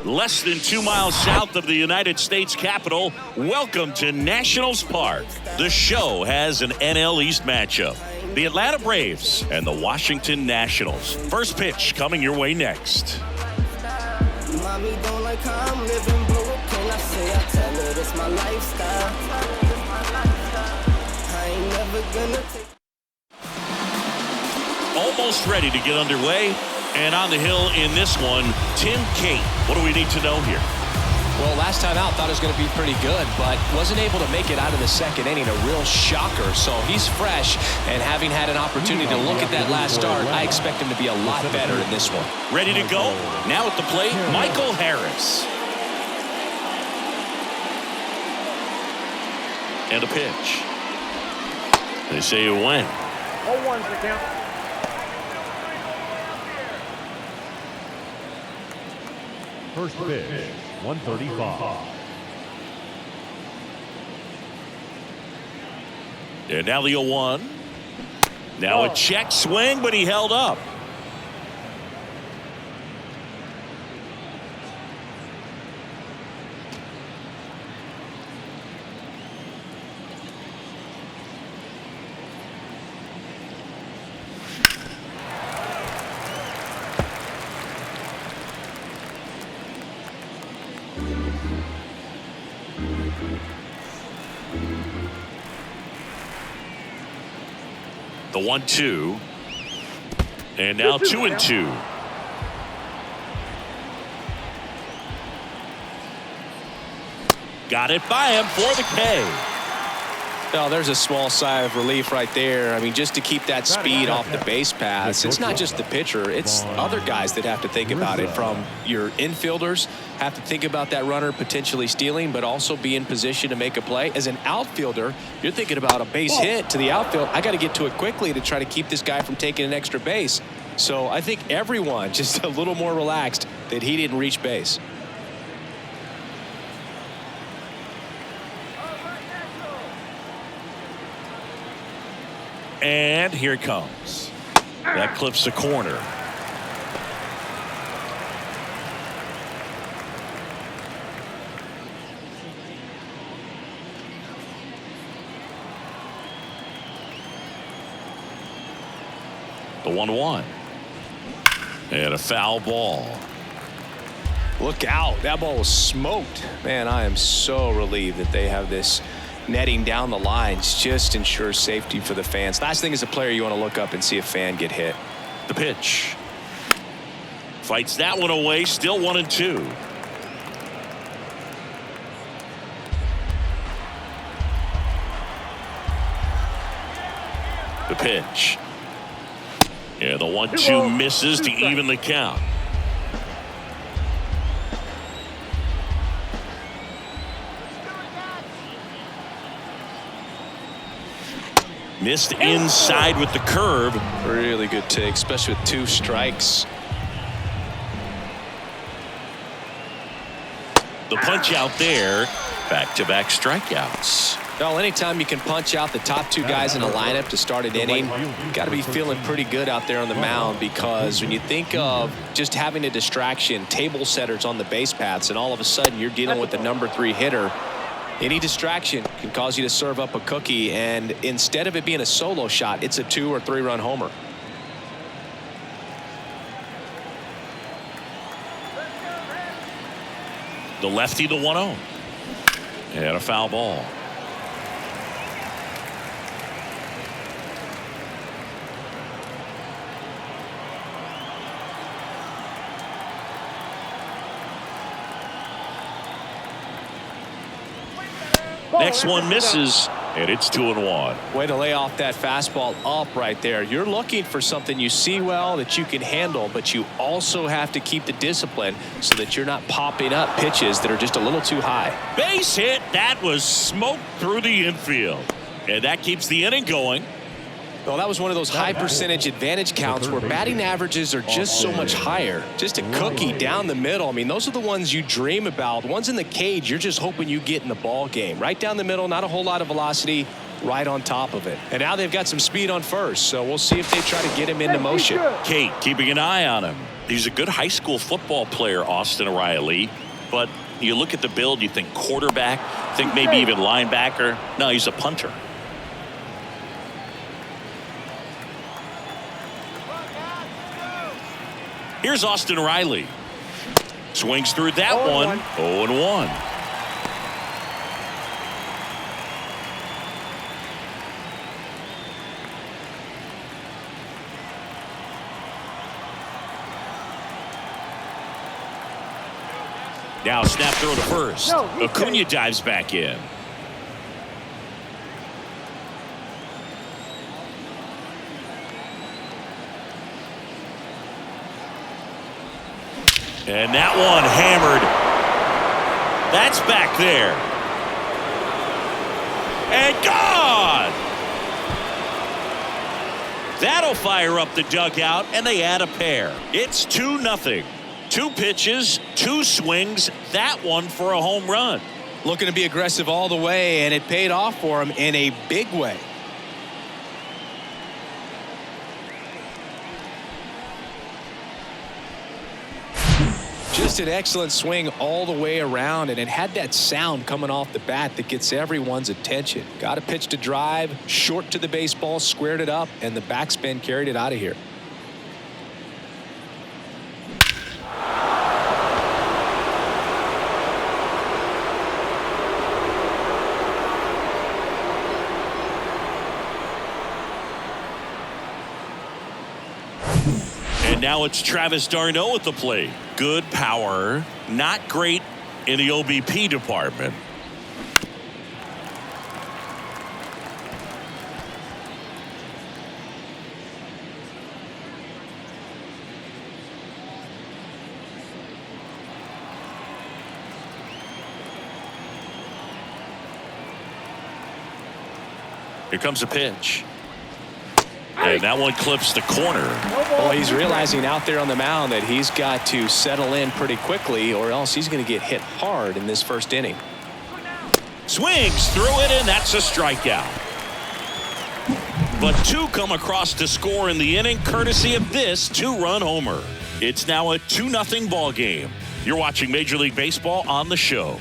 Less than 2 miles south of the United States Capitol, welcome to Nationals Park. The show has an NL East matchup. The Atlanta Braves and the Washington Nationals. First pitch coming your way next. Mommy don't like how I'm living, but what can I say? I tell her it's my lifestyle. I ain't never gonna take. Almost ready to get underway. And on the hill in this one, Tim Cate. What do we need to know here? Well, last time out, thought it was going to be pretty good, but wasn't able to make it out of the second inning. A real shocker. So he's fresh, and having had an opportunity to look at that last start, I expect him to be a lot better in this one. Ready to go? Now at the plate, Michael Harris. And a pitch. They say it went. 0-1's the count. First pitch, 135. And now the 0-1. Now a check swing, but he held up. The 1-2. And now 2-2. Got it by him for the K. Well, there's a small sigh of relief right there. I mean, just to keep that speed off the base paths. It's not just the pitcher. It's other guys that have to think about it. From your infielders have to think about that runner potentially stealing, but also be in position to make a play. As an outfielder, you're thinking about a base hit to the outfield. I got to get to it quickly to try to keep this guy from taking an extra base. So I think everyone just a little more relaxed that he didn't reach base. And here it comes. That clips the corner. The 1-1. And a foul ball. Look out. That ball was smoked. Man, I am so relieved that they have this netting down the lines. Just ensures safety for the fans. Last thing as a player, you want to look up and see a fan get hit. The pitch. Fights that one away. Still 1-2. The pitch. Yeah, the 1-2 misses to even the count. Missed inside with the curve. Really good take, especially with 2 strikes. The punch out there. Back-to-back strikeouts. Well, anytime you can punch out the top 2 guys in a lineup to start an inning, you got to be feeling pretty good out there on the mound, because when you think of just having a distraction, table setters on the base paths, and all of a sudden you're dealing with the number 3 hitter, any distraction can cause you to serve up a cookie, and instead of it being a solo shot, it's a 2 or 3 run homer. The lefty, the 1-0. And a foul ball. Next one misses, and it's 2-1. Way to lay off that fastball up right there. You're looking for something you see well that you can handle, but you also have to keep the discipline so that you're not popping up pitches that are just a little too high. Base hit. That was smoked through the infield. And that keeps the inning going. Well, that was one of those high percentage advantage counts where batting averages are just so much higher. Just a cookie down the middle. I mean, those are the ones you dream about. The ones in the cage, you're just hoping you get in the ball game. Right down the middle, not a whole lot of velocity, right on top of it. And now they've got some speed on first, so we'll see if they try to get him into motion. Cate keeping an eye on him. He's a good high school football player, Austin Riley, but you look at the build, you think quarterback, think maybe even linebacker. No, he's a punter. Here's Austin Riley. Swings through that one. 0-1. Now snap throw to first. Acuna dives back in. And that one hammered. That's back there. And gone. That'll fire up the dugout, and they add a pair. It's 2-0. 2 pitches, 2 swings, that one for a home run. Looking to be aggressive all the way, and it paid off for him in a big way. Just an excellent swing all the way around, and it had that sound coming off the bat that gets everyone's attention. Got a pitch to drive, short to the baseball, squared it up, and the backspin carried it out of here. And now it's Travis d'Arnaud at the plate. Good power, not great in the OBP department. Here comes a pitch. And that one clips the corner. Well, he's realizing out there on the mound that he's got to settle in pretty quickly, or else he's going to get hit hard in this first inning. Swings through it, and that's a strikeout. But 2 come across to score in the inning, courtesy of this 2-run homer. It's now a 2-0 ball game. You're watching Major League Baseball on the show.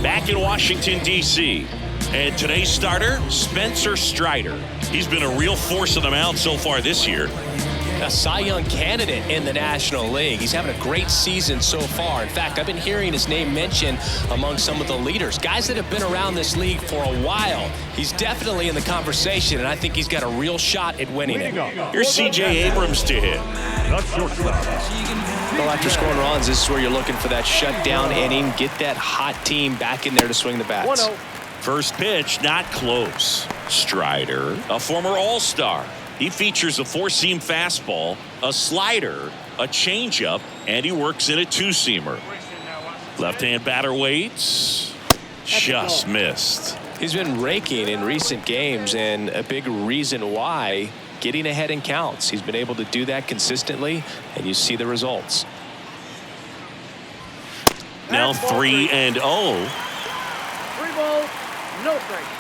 Back in Washington, D.C. And today's starter, Spencer Strider. He's been a real force on the mound so far this year. A Cy Young candidate in the National League. He's having a great season so far. In fact, I've been hearing his name mentioned among some of the leaders, guys that have been around this league for a while. He's definitely in the conversation, and I think he's got a real shot at winning it. Here's C.J. Abrams to hit. Well, after scoring runs, this is where you're looking for that shutdown inning. Get that hot team back in there to swing the bats. First pitch, not close. Strider, a former All-Star. He features a 4-seam fastball, a slider, a changeup, and he works in a 2-seamer. Left-hand batter waits. Just missed. He's been raking in recent games, and a big reason why, getting ahead in counts. He's been able to do that consistently, and you see the results. Now 3-0. 3 balls, no strikes.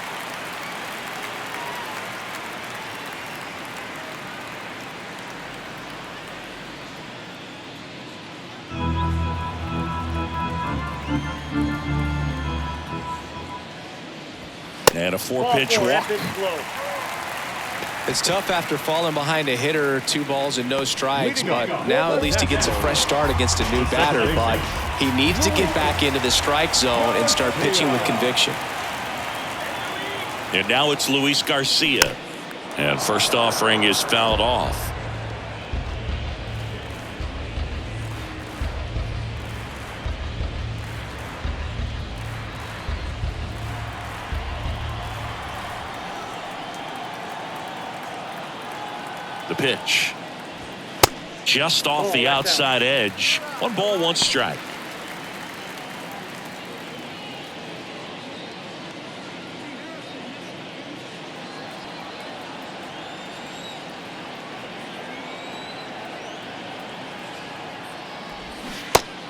And a 4-pitch walk. It's tough after falling behind a hitter, 2 balls and no strikes, but now at least he gets a fresh start against a new batter, but he needs to get back into the strike zone and start pitching with conviction. And now it's Luis Garcia. And first offering is fouled off. The pitch. Just off the outside edge. 1 ball, 1 strike.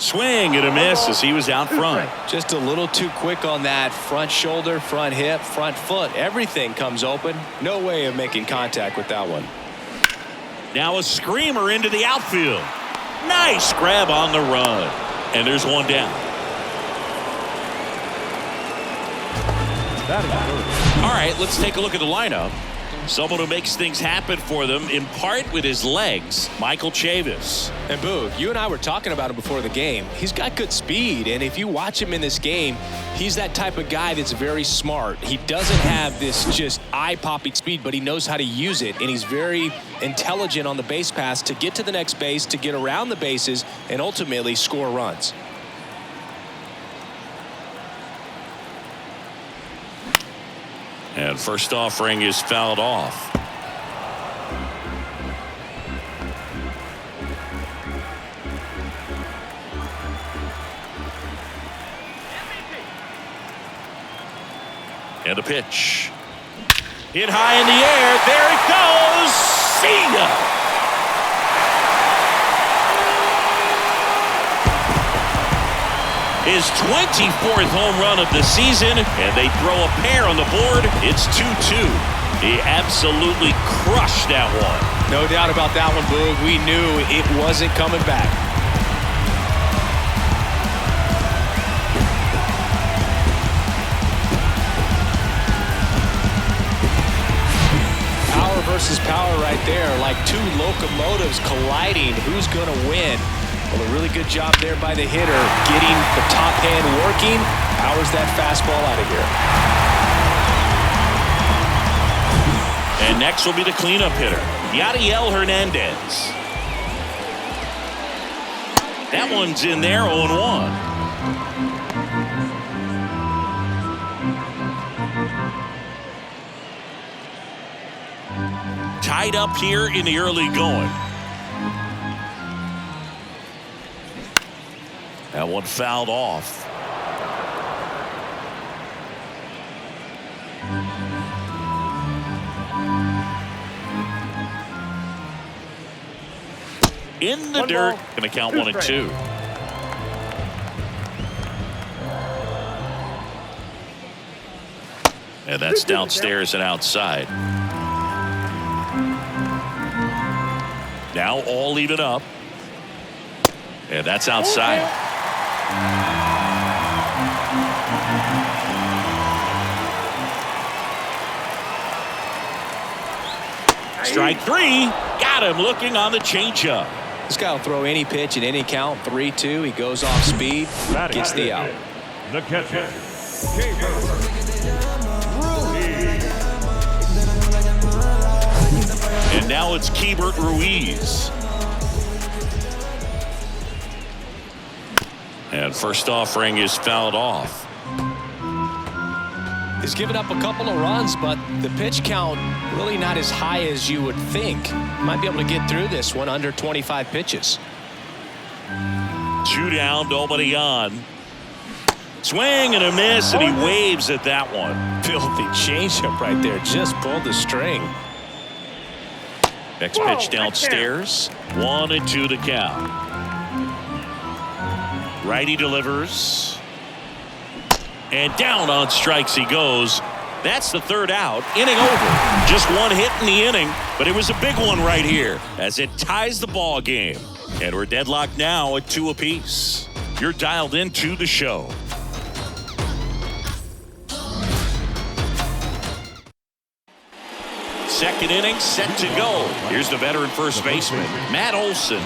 Swing and a miss as he was out front. Just a little too quick on that front shoulder, front hip, front foot. Everything comes open. No way of making contact with that one. Now a screamer into the outfield. Nice grab on the run. And there's one down. All right, let's take a look at the lineup. Someone who makes things happen for them, in part with his legs, Michael Chavis. And Boo, you and I were talking about him before the game. He's got good speed, and if you watch him in this game, he's that type of guy that's very smart. He doesn't have this just eye-popping speed, but he knows how to use it, and he's very intelligent on the base pass to get to the next base, to get around the bases, and ultimately score runs. And first offering is fouled off. And the pitch. Hit high in the air. There it goes. See ya. His 24th home run of the season, and they throw a pair on the board. It's 2-2. He absolutely crushed that one. No doubt about that one, Boog. We knew it wasn't coming back. Power versus power right there, like two locomotives colliding. Who's going to win? Well, a really good job there by the hitter, getting the top hand working. Powers that fastball out of here. And next will be the cleanup hitter, Yadiel Hernandez. That one's in there, 0-1. Tied up here in the early going. That one fouled off. In the dirt, going to count 1-2. And that's downstairs and outside. Now all even up. And that's outside. Strike three. Got him looking on the changeup. This guy will throw any pitch in any count. 3-2. He goes off speed, gets the out. The catcher. And now it's Keibert Ruiz. And first offering is fouled off. He's given up a couple of runs, but the pitch count really not as high as you would think. Might be able to get through this one under 25 pitches. 2 down, nobody on. Swing and a miss, and he waves at that one. Filthy changeup right there. Just pulled the string. Next pitch downstairs. 1-2 to count. Righty delivers. And down on strikes he goes. That's the third out. Inning over. Just one hit in the inning, but it was a big one right here as it ties the ball game. And we're deadlocked now at 2 apiece. You're dialed into the show. Second inning set to go. Here's the veteran first baseman, Matt Olson.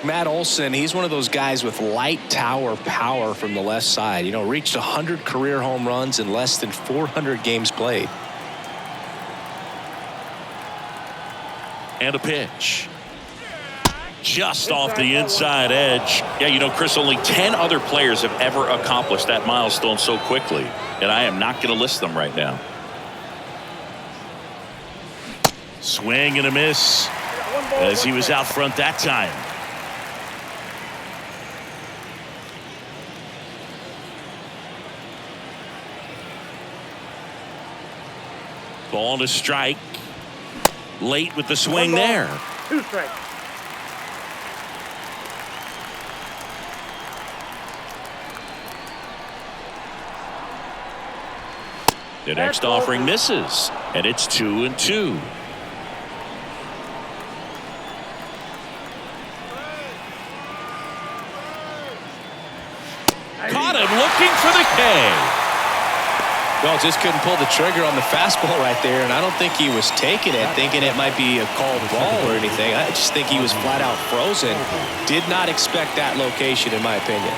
Matt Olson, he's one of those guys with light tower power from the left side. You know, reached 100 career home runs in less than 400 games played. And a pitch. Just off the inside edge. Yeah, you know, Chris, only 10 other players have ever accomplished that milestone so quickly. And I am not going to list them right now. Swing and a miss as he was out front that time. Ball to strike. Late with the swing there. 2 strikes. The next offering misses, and it's 2-2. Caught him looking for the K. Well, just couldn't pull the trigger on the fastball right there, and I don't think he was taking it, thinking it might be a called ball or anything. I just think he was flat out frozen. Did not expect that location, in my opinion.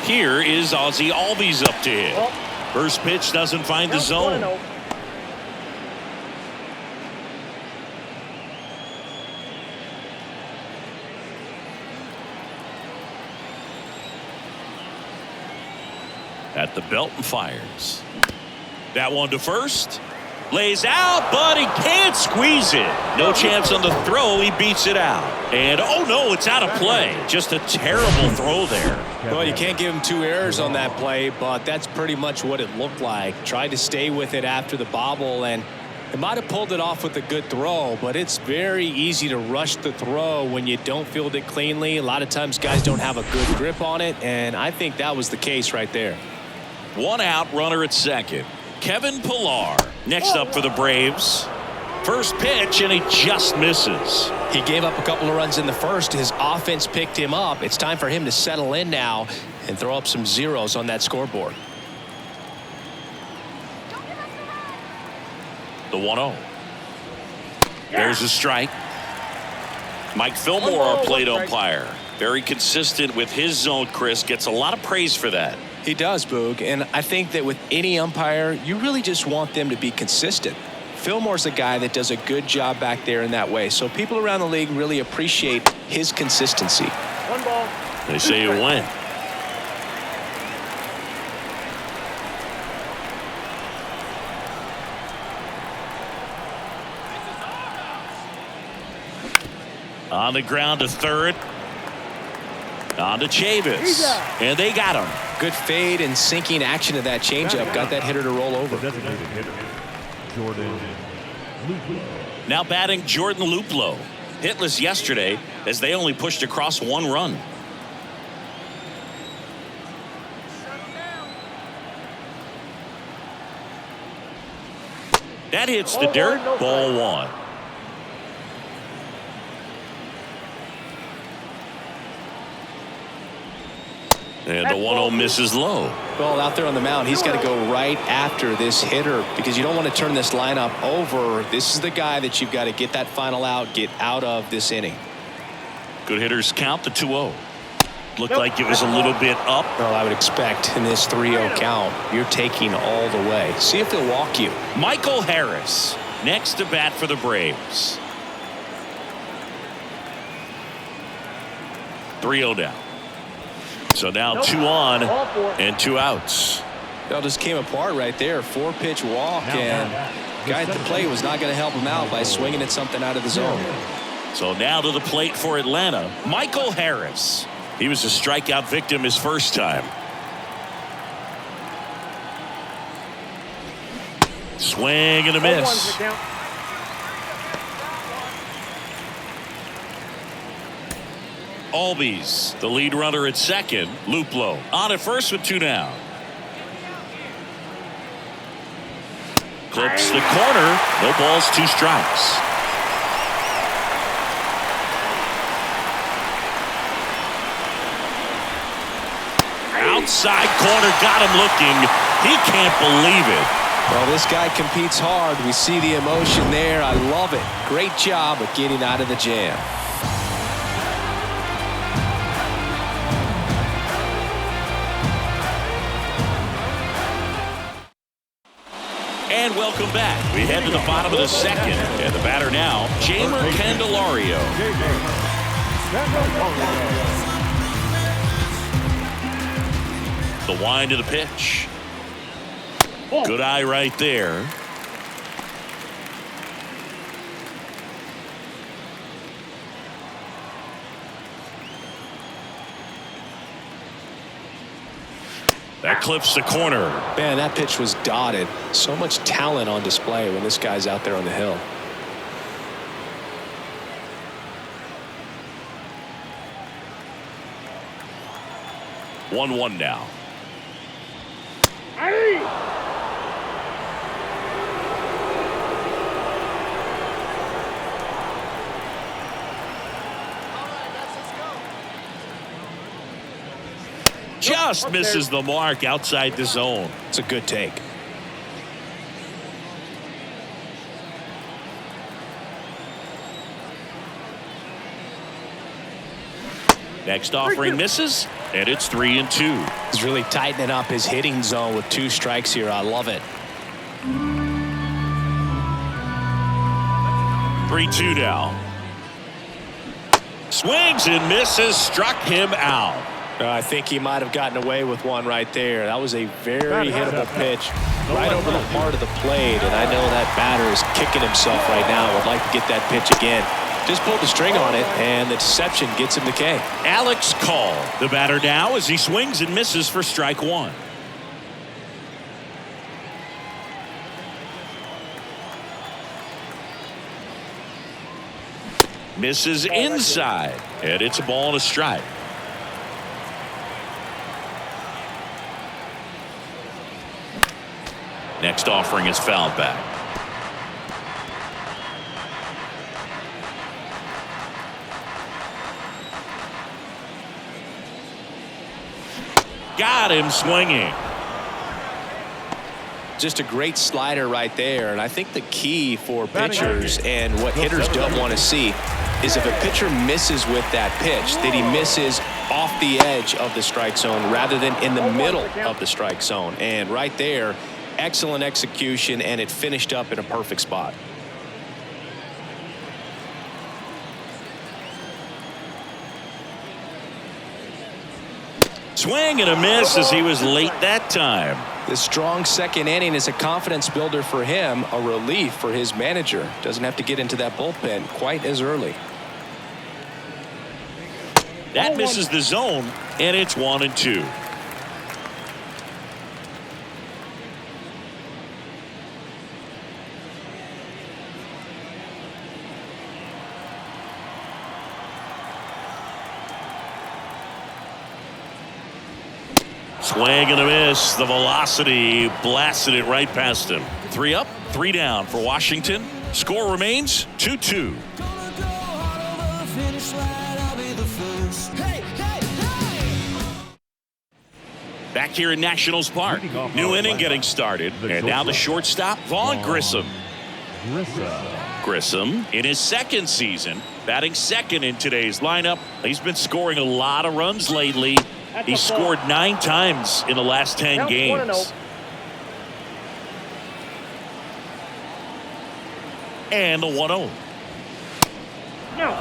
Here is Ozzie Albies up to hit. First pitch doesn't find the zone. At the belt and fires. That one to first. Lays out, but he can't squeeze it. No chance on the throw. He beats it out. And, oh, no, it's out of play. Just a terrible throw there. Well, you can't give him 2 errors on that play, but that's pretty much what it looked like. Tried to stay with it after the bobble, and it might have pulled it off with a good throw, but it's very easy to rush the throw when you don't field it cleanly. A lot of times guys don't have a good grip on it, and I think that was the case right there. 1 out, runner at second. Kevin Pillar next up for the Braves. First pitch, and he just misses. He gave up a couple of runs in the first. His offense picked him up. It's time for him to settle in now and throw up some zeros on that scoreboard. The 1-0. There's a strike. Mike Fillmore, our plate umpire. Very consistent with his zone, Chris. Gets a lot of praise for that. He does, Boog, and I think that with any umpire, you really just want them to be consistent. Fillmore's a guy that does a good job back there in that way, so people around the league really appreciate his consistency. 1 ball. They say you win. On the ground to third. On to Chavis. And they got him. Good fade and sinking action of that changeup. Got that hitter to roll over. Now batting Jordan Luplow. Hitless yesterday as they only pushed across 1 run. That hits the dirt. Ball 1. And the 1-0 misses low. Well, out there on the mound, he's got to go right after this hitter because you don't want to turn this lineup over. This is the guy that you've got to get that final out, get out of this inning. Good hitters count the 2-0. Looked like it was a little bit up. Well, I would expect in this 3-0 count, you're taking all the way. See if they'll walk you. Michael Harris next to bat for the Braves. 3-0 down. So now 2 on and 2 outs. Well, just came apart right there. 4-pitch walk, and guy at the plate was not going to help him out by swinging at something out of the zone. So now to the plate for Atlanta, Michael Harris. He was a strikeout victim his first time. Swing and a miss. Albies, the lead runner at second. Luplow on at first with 2 down. Clips the corner. No balls, 2 strikes. Outside corner, got him looking. He can't believe it. Well, this guy competes hard. We see the emotion there. I love it. Great job of getting out of the jam. And welcome back. We head to the bottom of the second. And the batter now, Jamer Candelario. The wind of the pitch. Good eye right there. That clips the corner. Man, that pitch was dotted. So much talent on display when this guy's out there on the hill. just misses the mark outside the zone. It's a good take. Next offering misses, and it's 3-2. He's really tightening up his hitting zone with 2 strikes here. I love it. 3-2 now. Swings and misses, struck him out. I think he might have gotten away with one right there. That was a very hittable pitch right over the heart of the plate, and I know that batter is kicking himself right now. Would like to get that pitch again. Just pulled the string on it, and the deception gets him the K. Alex Call, the batter now, as he swings and misses for strike 1. Misses inside, and it's a ball and a strike. Next offering is fouled back. Got him swinging. Just a great slider right there, and I think the key for pitchers and what hitters don't want to see is if a pitcher misses with that pitch, that he misses off the edge of the strike zone rather than in the middle of the strike zone. And right there, excellent execution, and it finished up in a perfect spot. Swing and a miss as he was late that time. The strong second inning is a confidence builder for him, a relief for his manager. Doesn't have to get into that bullpen quite as early. That misses the zone, and it's 1-2. Swing and a miss. The velocity blasted it right past him. 3 up, 3 down for Washington. Score remains 2-2. Back here in Nationals Park. New inning getting started. And now the shortstop, Vaughn Grissom. Grissom in his second season, batting second in today's lineup. He's been scoring a lot of runs lately. He's scored 9 times in the last 10 games. And the 1-0. No,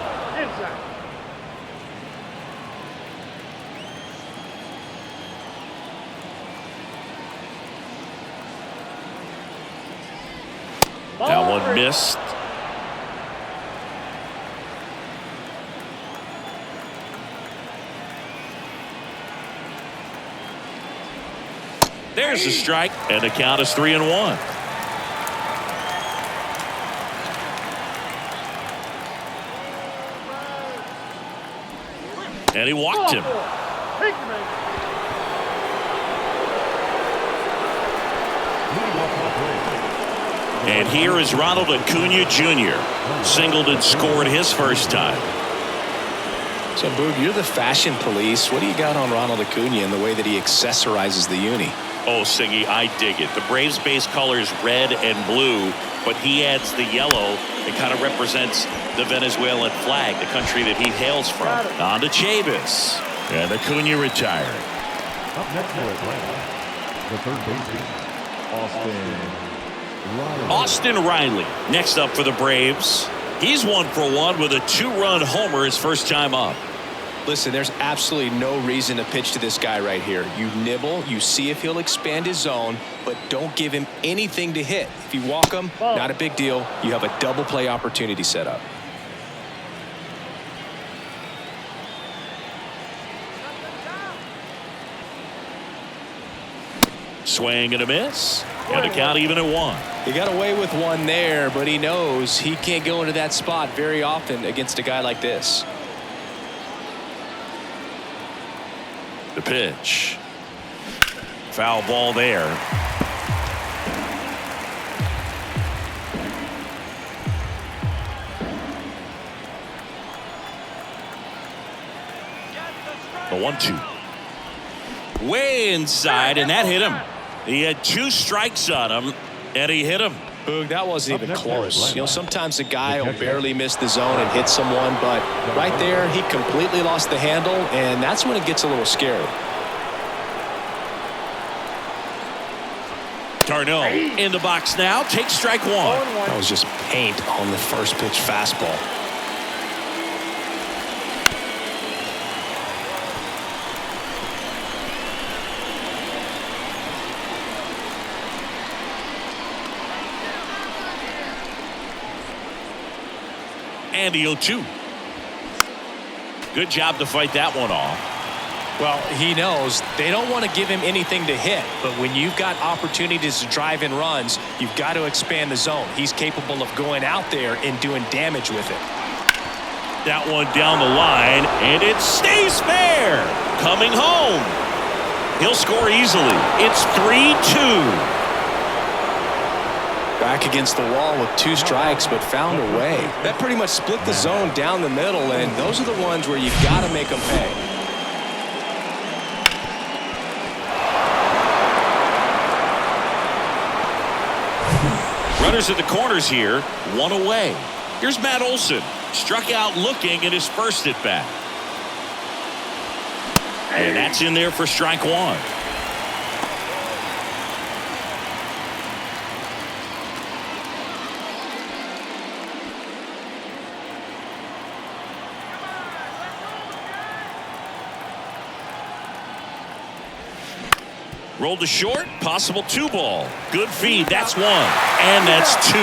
inside. That one missed. There's a strike, and the count is 3-1. And he walked him. And here is Ronald Acuna Jr. Singled and scored his first time. So, Boog, you're the fashion police. What do you got on Ronald Acuna and the way that he accessorizes the uni? Oh, Siggy, I dig it. The Braves base colors red and blue, but he adds the yellow that kind of represents the Venezuelan flag, the country that he hails from. On to Chavis. And Acuna retired. Up next for Atlanta, the third baseman, Austin Riley next up for the Braves. He's 1 for 1 with a 2-run homer his first time up. Listen, there's absolutely no reason to pitch to this guy right here. You nibble, you see if he'll expand his zone, but don't give him anything to hit. If you walk him, not a big deal. You have a double play opportunity set up. Swing and a miss. And the count even at 1. He got away with one there, but he knows he can't go into that spot very often against a guy like this. The pitch. Foul ball there. The 1-2. Way inside, and that hit him. He had 2 strikes on him, and he hit him. Boog, that wasn't even close. You know, sometimes a guy will barely miss the zone and hit someone, but right there, he completely lost the handle, and that's when it gets a little scary. Darno in the box now, takes strike 1. That was just paint on the first pitch fastball. And the 0-2. Good job to fight that one off. Well, he knows they don't want to give him anything to hit, but when you've got opportunities to drive in runs, you've got to expand the zone. He's capable of going out there and doing damage with it. That one down the line, and it stays fair. Coming home. He'll score easily. It's 3-2. Back against the wall with 2 strikes, but found a way. That pretty much split the zone down the middle, and those are the ones where you've got to make them pay. Runners at the corners here, 1 away. Here's Matt Olson, struck out looking at his first at bat. And that's in there for strike 1. Rolled to short, possible 2 ball. Good feed, that's 1, and that's 2.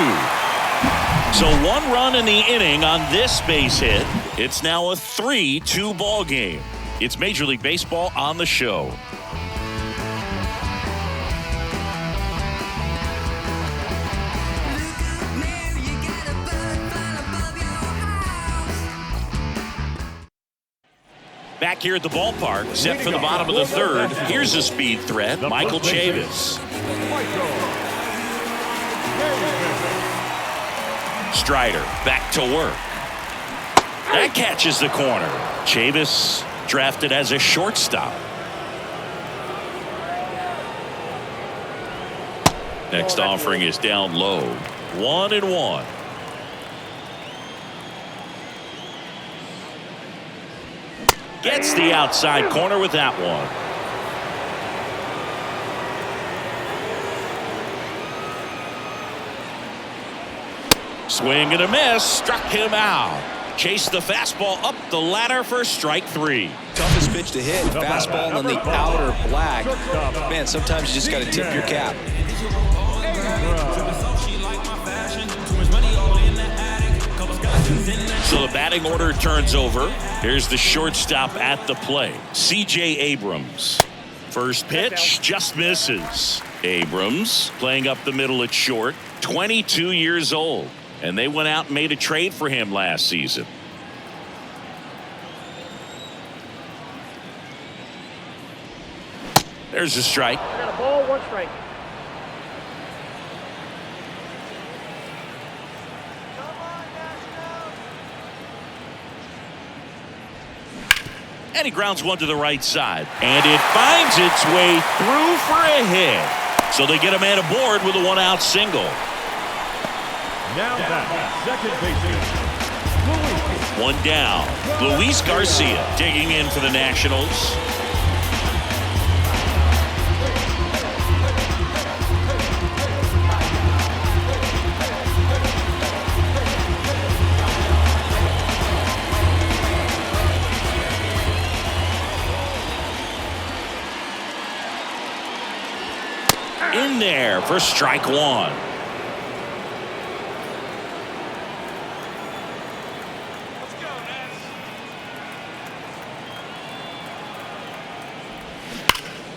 So 1 run in the inning on this base hit. It's now a 3-2 ball game. It's Major League Baseball on the show. Back here at the ballpark, set for the bottom of the 3rd. Here's a speed threat, Michael Chavis. Strider back to work. That catches the corner. Chavis drafted as a shortstop. Next offering is down low. 1-1. Gets the outside corner with that one. Swing and a miss, struck him out. Chased the fastball up the ladder for strike 3. Toughest pitch to hit, fastball on the outer black. Man, sometimes you just got to tip your cap. So the batting order turns over. Here's the shortstop at the plate, C.J. Abrams. First pitch just misses. Abrams playing up the middle at short, 22 years old. And they went out and made a trade for him last season. There's a strike. I got a ball, 1 strike. And he grounds one to the right side. And it finds its way through for a hit. So they get a man aboard with a 1-out single. Now back, second baseman, Luis. 1 down. Luis Garcia digging in for the Nationals. In there for strike 1.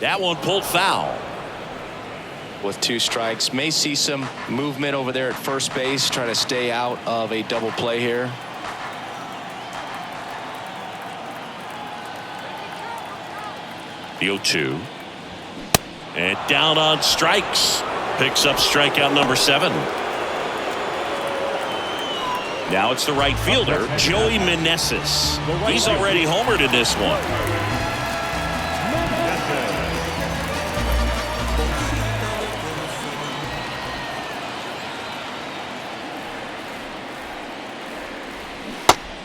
That one pulled foul. With 2 strikes, may see some movement over there at first base, trying to stay out of a double play here. The 0-2. And down on strikes. Picks up strikeout number 7. Now it's the right fielder, Joey Meneses. He's already homered in this one.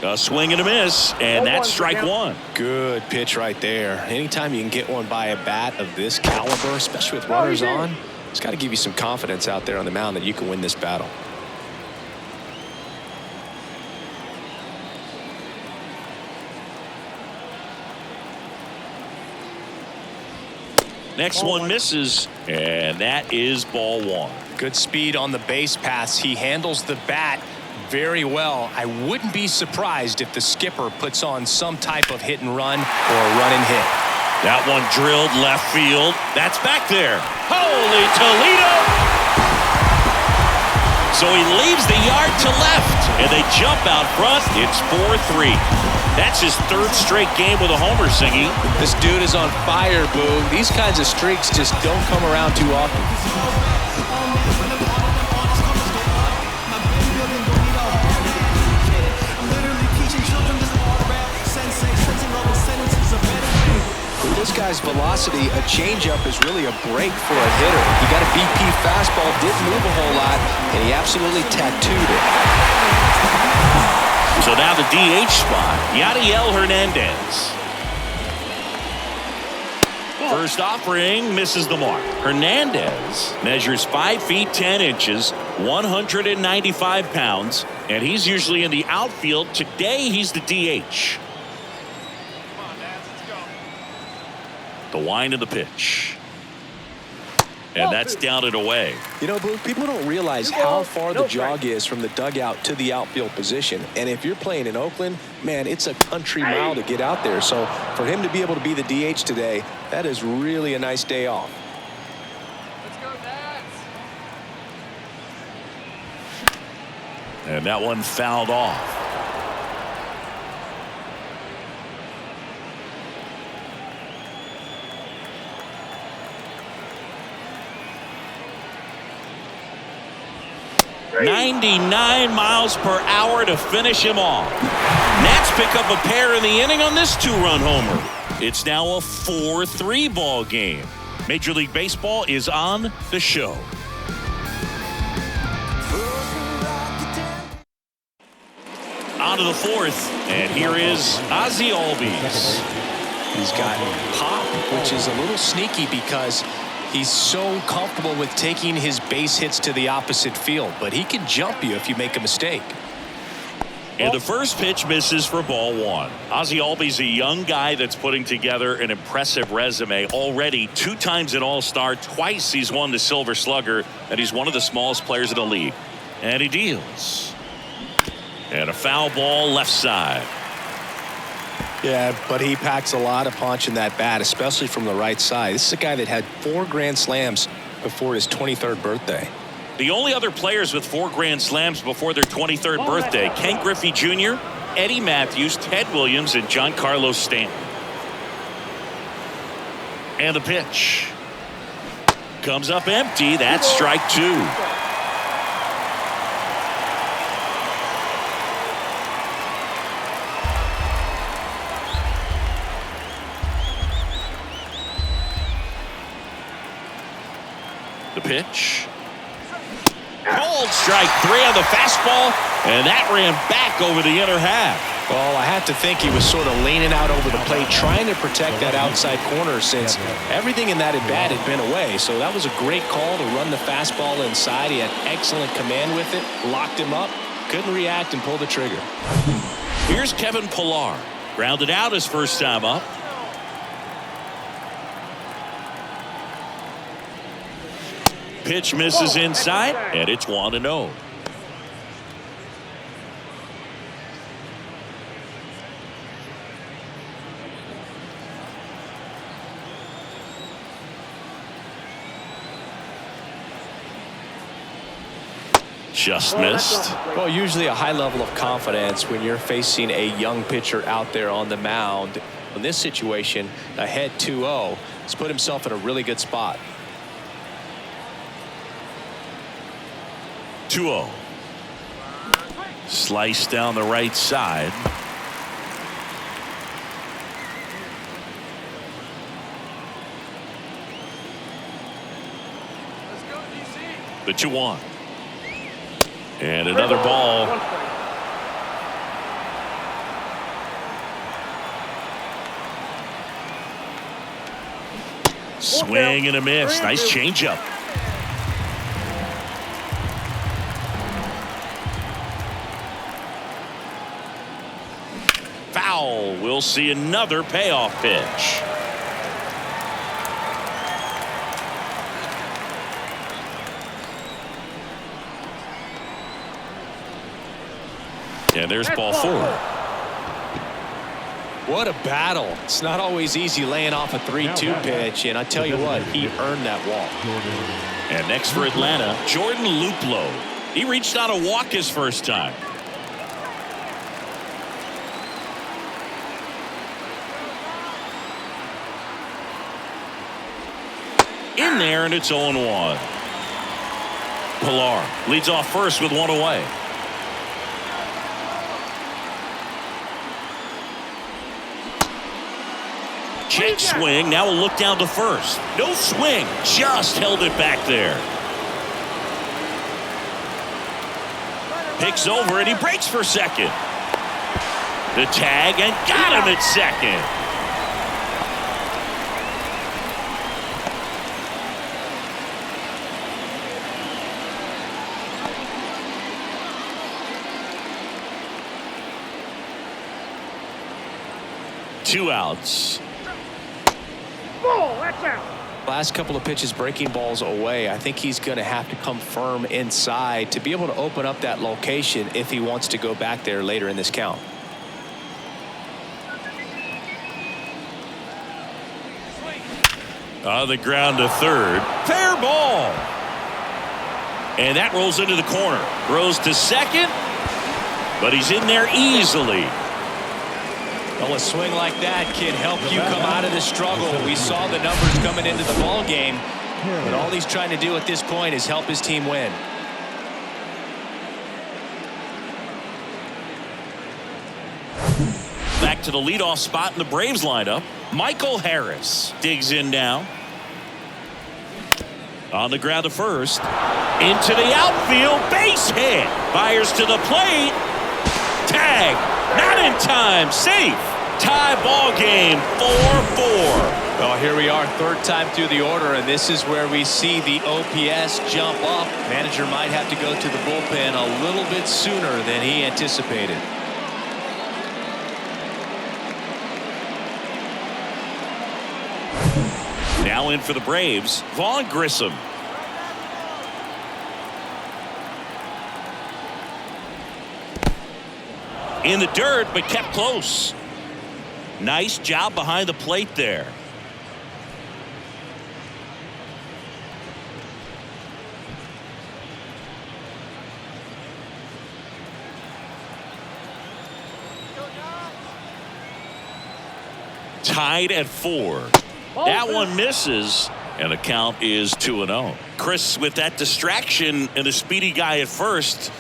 A swing and a miss, and that's strike one. Good pitch right there. Anytime you can get one by a bat of this caliber, especially with runners on, it's got to give you some confidence out there on the mound that you can win this battle. Next one misses, and that is ball one. Good speed on the base pass. He handles the bat very well. I wouldn't be surprised if the skipper puts on some type of hit and run or a run and hit. That one drilled left field. That's back there. Holy Toledo! So he leaves the yard to left, and they jump out front. It's 4-3. That's his third straight game with a homer, Singy. This dude is on fire, Boo. These kinds of streaks just don't come around too often. With this guy's velocity, a changeup is really a break for a hitter. He got a BP fastball, didn't move a whole lot, and he absolutely tattooed it. So now the DH spot, Yadiel Hernandez. First offering misses the mark. Hernandez measures 5 feet 10 inches, 195 pounds, and he's usually in the outfield. Today he's the DH. The wind of the pitch. And that's down and away. You know, Blue, people don't realize how far the jog is from the dugout to the outfield position. And if you're playing in Oakland, man, it's a country mile to get out there. So for him to be able to be the DH today, that is really a nice day off. Let's go, Dads. And that one fouled off. .99 miles per hour to finish him off. Nats pick up a pair in the inning on this two-run homer. It's now a 4-3 ball game. Major League Baseball is on the show. On to the fourth, and here is Ozzie Albies. He's got pop, which is a little sneaky because he's so comfortable with taking his base hits to the opposite field, but he can jump you if you make a mistake. And the first pitch misses for ball one. Ozzie Albies, a young guy that's putting together an impressive resume. Already 2 times an All-Star, twice he's won the Silver Slugger, and he's one of the smallest players in the league. And he deals. And a foul ball left side. Yeah, but he packs a lot of punch in that bat, especially from the right side. This is a guy that had 4 grand slams before his 23rd birthday. The only other players with 4 grand slams before their 23rd birthday, Ken Griffey Jr., Eddie Matthews, Ted Williams, and Giancarlo Stanton. And the pitch comes up empty. That's strike 2. The pitch. Cold strike 3 on the fastball, and that ran back over the inner half. Well, I have to think he was sort of leaning out over the plate, trying to protect that outside corner since everything in that at bat had been away. So that was a great call to run the fastball inside. He had excellent command with it, locked him up, couldn't react and pull the trigger. Here's Kevin Pillar, grounded out his first time up. Pitch misses inside, and it's 1-0. Just missed. Well, usually a high level of confidence when you're facing a young pitcher out there on the mound. In this situation, ahead 2-0, he's put himself in a really good spot. 2-0. Slice down the right side. The 2-1. And another ball. Swing and a miss. Nice changeup. Foul. We'll see another payoff pitch. And there's ball 4. What a battle. It's not always easy laying off a 3-2 pitch, and I tell you what, he earned that walk. And next for Atlanta, Jordan Luplow. He reached out a walk his first time. In there, and it's 0-1. Pilar leads off first with 1 away. Check swing. Now we'll look down to first. No swing. Just held it back there. Picks over and he breaks for second. The tag and got him at second. Two outs. Last couple of pitches breaking balls away. I think he's going to have to come firm inside to be able to open up that location if he wants to go back there later in this count. On the ground to third. Fair ball. And that rolls into the corner. Throws to second. But he's in there easily. Well, a swing like that can help you come out of the struggle. We saw the numbers coming into the ball game, but all he's trying to do at this point is help his team win. Back to the leadoff spot in the Braves lineup. Michael Harris digs in now. On the ground to first. Into the outfield. Base hit. Fires to the plate. Tag. Not in time. Safe. Tie ball game. 4-4. Well, here we are, third time through the order, and this is where we see the OPS jump up. Manager might have to go to the bullpen a little bit sooner than he anticipated. Now in for the Braves, Vaughn Grissom. In the dirt, but kept close. Nice job behind the plate there. Tied at 4. That one misses, and the count is 2-0. Chris, with that distraction and a speedy guy at first,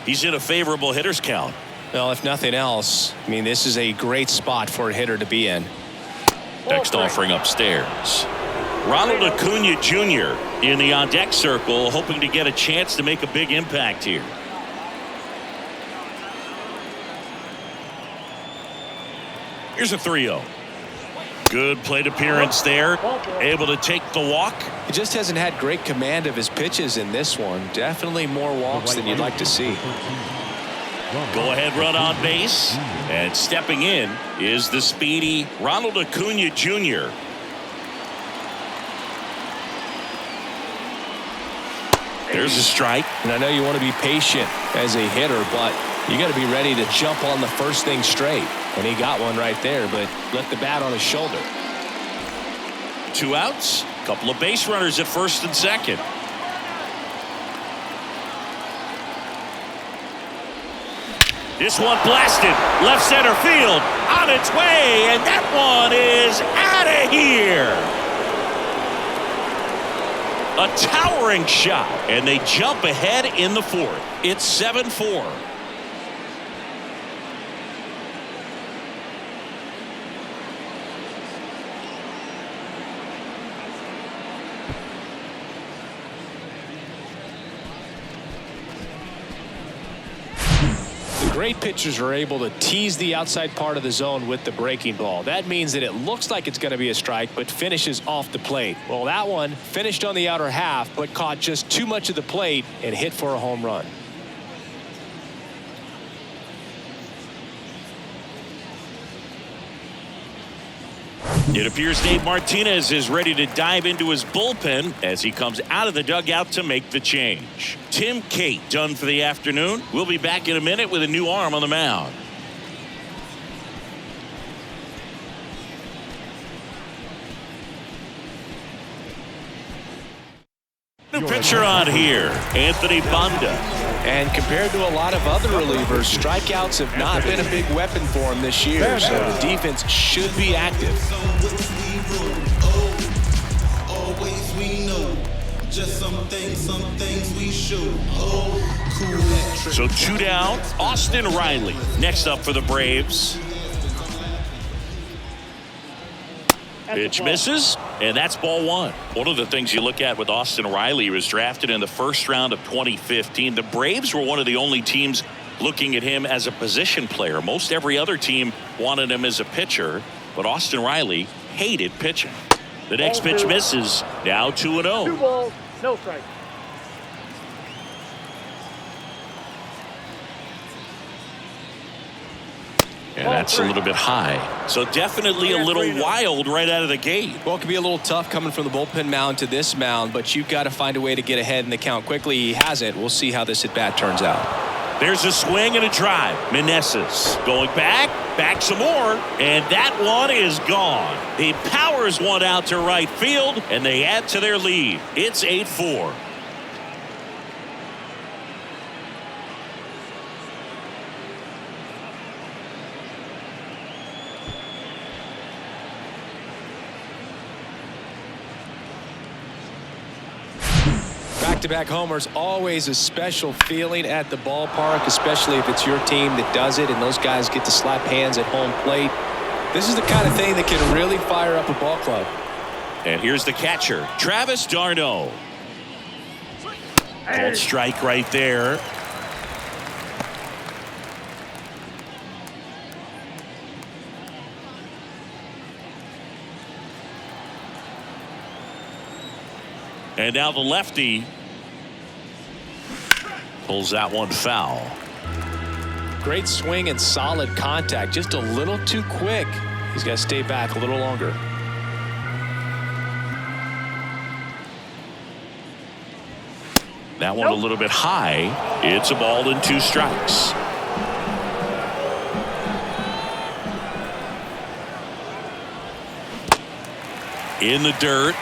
he's in a favorable hitter's count. Well, if nothing else, I mean, this is a great spot for a hitter to be in. Next offering upstairs. Ronald Acuna Jr. in the on-deck circle, hoping to get a chance to make a big impact here. Here's a 3-0. Good plate appearance there. Able to take the walk. He just hasn't had great command of his pitches in this one. Definitely more walks than you'd like to see. Go ahead run on base. And stepping in is the speedy Ronald Acuna Jr. There's a strike. And I know you want to be patient as a hitter, but you got to be ready to jump on the first thing straight. And he got one right there, but left the bat on his shoulder. 2 outs. Couple of base runners at first and second. This one blasted left center field on its way, and that one is out of here. A towering shot, and they jump ahead in the 4th. It's 7-4. Great pitchers are able to tease the outside part of the zone with the breaking ball. That means that it looks like it's going to be a strike, but finishes off the plate. Well, that one finished on the outer half, but caught just too much of the plate and hit for a home run. It appears Dave Martinez is ready to dive into his bullpen as he comes out of the dugout to make the change. Tim Cate done for the afternoon. We'll be back in a minute with a new arm on the mound. New pitcher on here, Anthony Banda. And compared to a lot of other relievers, strikeouts have not been a big weapon for him this year, so the defense should be active. Always we know, just some things we show. So 2 down, Austin Riley next up for the Braves. Pitch misses, and that's ball 1. One of the things you look at with Austin Riley, he was drafted in the first round of 2015. The Braves were one of the only teams looking at him as a position player. Most every other team wanted him as a pitcher, but Austin Riley hated pitching. The next pitch misses, now 2-0. 2 balls, no strike. And that's a little bit high. So definitely a little wild right out of the gate. Well, it can be a little tough coming from the bullpen mound to this mound, but you've got to find a way to get ahead in the count quickly. He hasn't. We'll see how this at-bat turns out. There's a swing and a drive. Meneses going back some more, and that one is gone. He powers one out to right field, and they add to their lead. It's 8-4. Back-to-back homers, always a special feeling at the ballpark, especially if it's your team that does it and those guys get to slap hands at home plate. This is the kind of thing that can really fire up a ball club. And here's the catcher, Travis d'Arnaud. Called strike right there. And now the lefty pulls that one foul. Great swing and solid contact, just a little too quick. He's got to stay back a little longer. That one a little bit high. It's a ball and 2 strikes. In the dirt.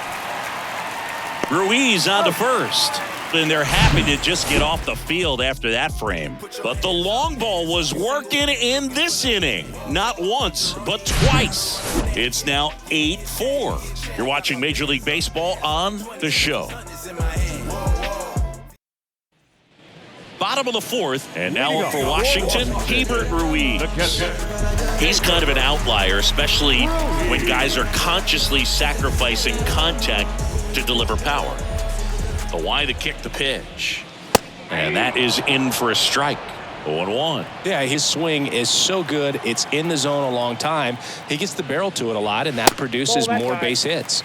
Ruiz on to first. And they're happy to just get off the field after that frame. But the long ball was working in this inning. Not once, but twice. It's now 8-4. You're watching Major League Baseball on The Show. Bottom of the 4th, and now up for Washington, Hebert Ruiz. He's kind of an outlier, especially when guys are consciously sacrificing contact to deliver power. The wide to kick the pitch. And that is in for a strike. 0-1. Yeah, his swing is so good. It's in the zone a long time. He gets the barrel to it a lot, and that produces more base hits.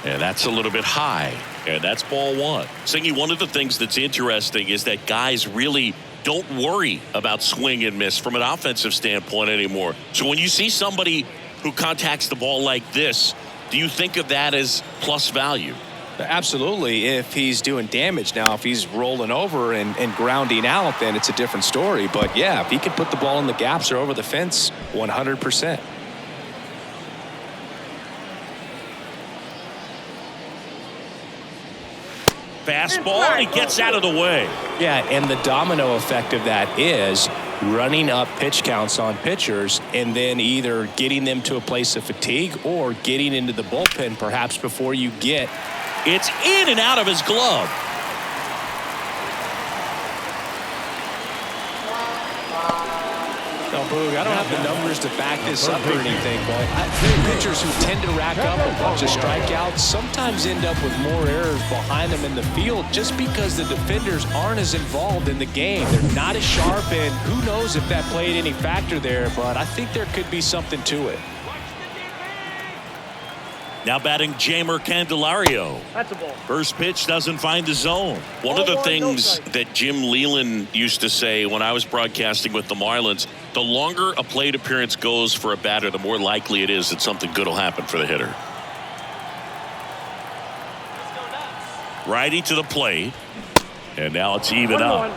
And that's a little bit high. And that's ball 1. Singy, one of the things that's interesting is that guys really don't worry about swing and miss from an offensive standpoint anymore. So when you see somebody who contacts the ball like this, do you think of that as plus value? Absolutely. If he's doing damage now, if he's rolling over and grounding out, then it's a different story. But yeah, if he can put the ball in the gaps or over the fence, 100%. Fastball, and he gets out of the way. Yeah, and the domino effect of that is running up pitch counts on pitchers and then either getting them to a place of fatigue or getting into the bullpen perhaps before you get. It's in and out of his glove. No, Boog, I don't have the numbers to back this up or anything, but pitchers who tend to rack up a bunch of strikeouts sometimes end up with more errors behind them in the field just because the defenders aren't as involved in the game. They're not as sharp, and who knows if that played any factor there, but I think there could be something to it. Now batting Jamer Candelario. That's a ball. First pitch doesn't find the zone. One of the things that Jim Leland used to say when I was broadcasting with the Marlins, the longer a plate appearance goes for a batter, the more likely it is that something good will happen for the hitter. Righty to the plate. And now it's even up.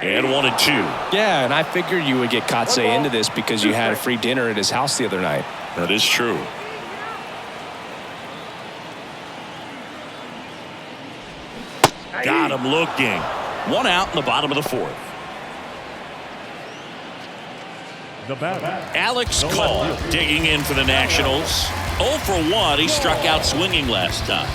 And 1-2. Yeah, and I figured you would get Katse into this because you had a free dinner at his house the other night. That is true. Got him looking. One out in the bottom of the fourth. The batter, Alex Call digging in for the Nationals. 0 for 1. He struck out swinging last time.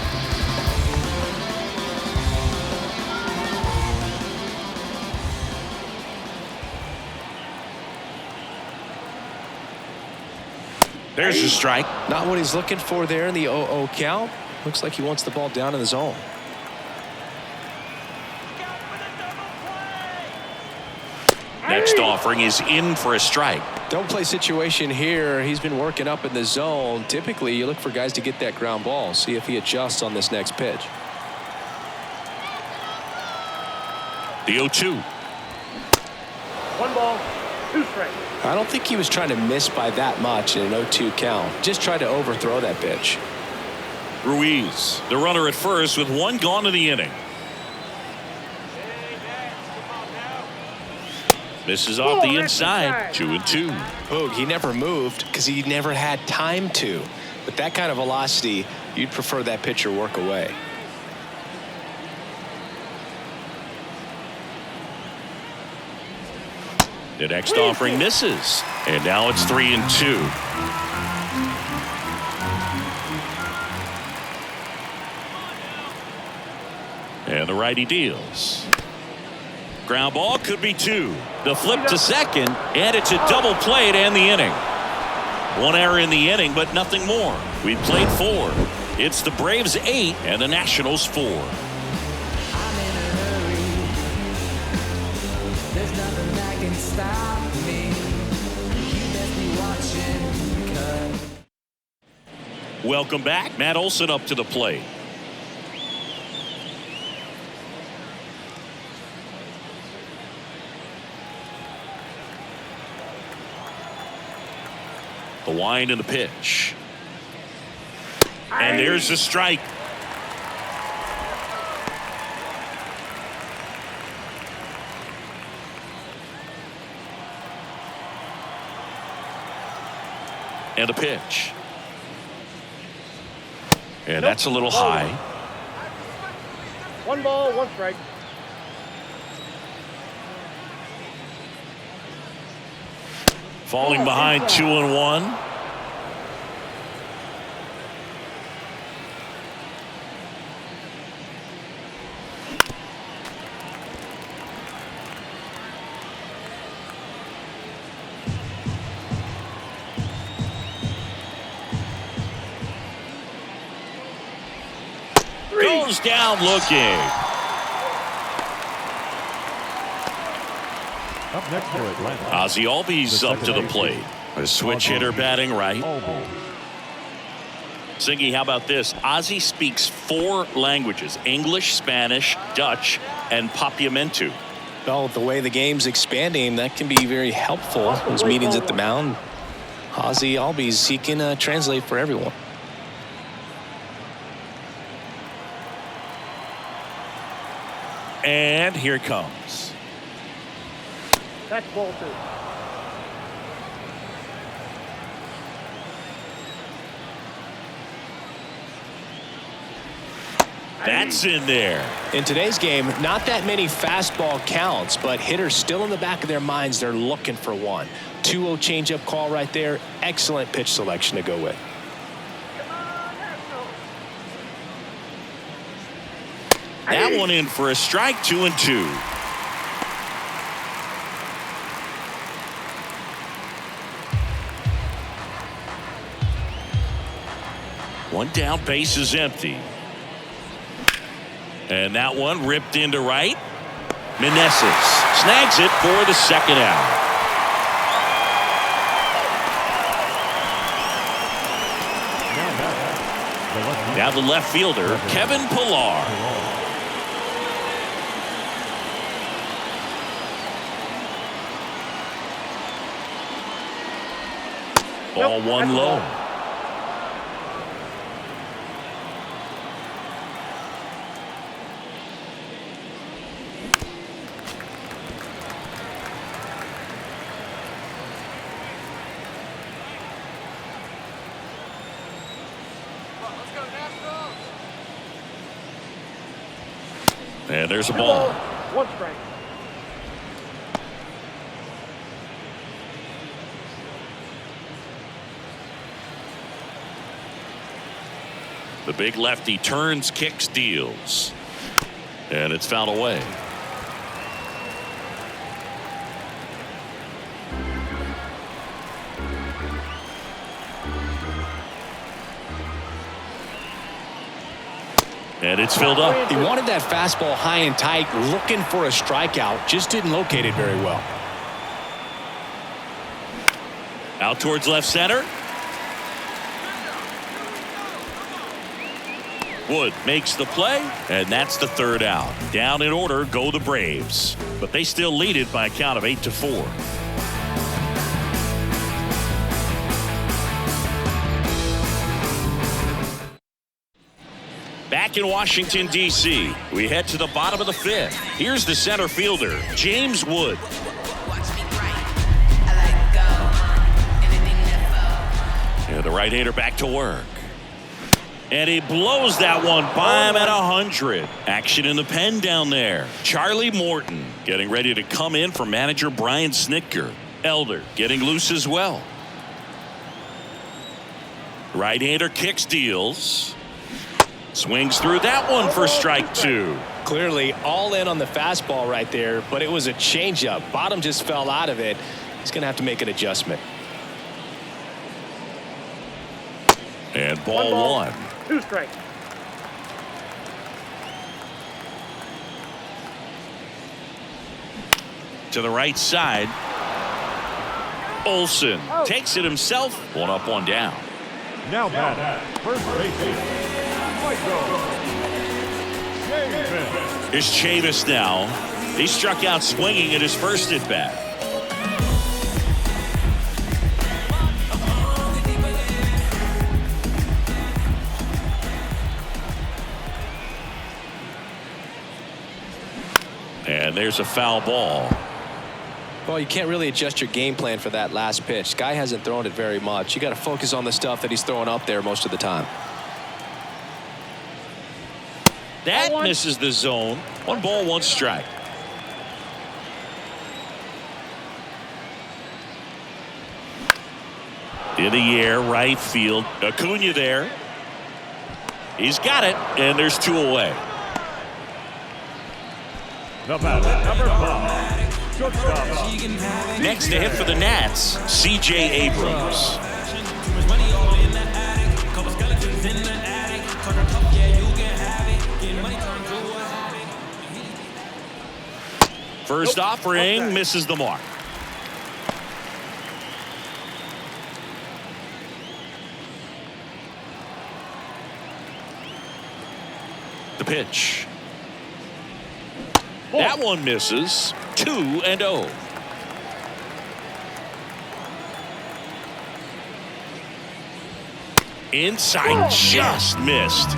There's a strike. Not what he's looking for there in the 0-0 count. Looks like he wants the ball down in the zone. Next offering is in for a strike. Don't play situation here. He's been working up in the zone. Typically, you look for guys to get that ground ball. See if he adjusts on this next pitch. The 0-2. 1 ball, 2 strikes. I don't think he was trying to miss by that much in an 0-2 count. Just tried to overthrow that pitch. Ruiz, the runner at first with 1 gone in the inning. Misses off the inside. 2-2. Boog, he never moved because he never had time to. With that kind of velocity, you'd prefer that pitcher work away. The next offering misses. And now it's 3-2. And the righty deals. Ground ball could be 2. The flip to second, and it's a double play to end the inning. 1 error in the inning, but nothing more. We've played 4. It's the Braves 8 and the Nationals 4. There's nothing that can stop me. You best be watching, 'cause Welcome back. Matt Olson up to the plate. The wind and the pitch. And there's the strike. And the pitch. And that's a little high. 1 ball, 1 strike. Falling behind 2-1. Goes down looking. up next for Atlanta, Ozzie Albies up to the plate. A switch hitter batting right. Zingy, how about this? Ozzie speaks 4 languages: English, Spanish, Dutch, and Papiamentu. Well, the way the game's expanding, that can be very helpful. Those meetings at the mound. Ozzie Albies, he can translate for everyone. And here it comes. That's ball 2. That's in there. In today's game, not that many fastball counts, but hitters still in the back of their minds, they're looking for one. 2-0 changeup call right there. Excellent pitch selection to go with. That one in for a strike, 2-2. One down, base is empty. And that one ripped into right. Meneses snags it for the second out. Now the left fielder, Kevin Pillar. Ball one low. And there's a ball. One strike. The big lefty turns, kicks, deals. And it's fouled away. And it's filled up. He wanted that fastball high and tight, looking for a strikeout. Just didn't locate it very well. Out towards left center. Wood makes the play, and that's the third out. Down in order go the Braves, but they still lead it by a count of 8-4. Back in Washington, D.C., we head to the bottom of the fifth. Here's the center fielder, James Wood. And the right-hander back to work. And he blows that one by him at 100. Action in the pen down there. Charlie Morton getting ready to come in for manager Brian Snitker. Elder getting loose as well. Right-hander kicks, deals. Swings through that one for strike two. Clearly all in on the fastball right there, but it was a changeup. Bottom just fell out of it. He's going to have to make an adjustment. And ball one. 2 strikes. To the right side. Olsen takes it himself. 1 up, 1 down. Now batting, first baseman, Here's Chavis now. He struck out swinging at his first at bat. And there's a foul ball. Well, you can't really adjust your game plan for that last pitch. Guy hasn't thrown it very much. You got to focus on the stuff that he's throwing up there most of the time. That misses the zone. 1 ball, 1 strike. In the air, right field. Acuna there. He's got it, and there's 2 away. the batter, number 5, shortstop. Next to hit for the Nats, C.J. Abrams. First offering misses the mark. The pitch. That one misses. 2-0. Inside, just missed.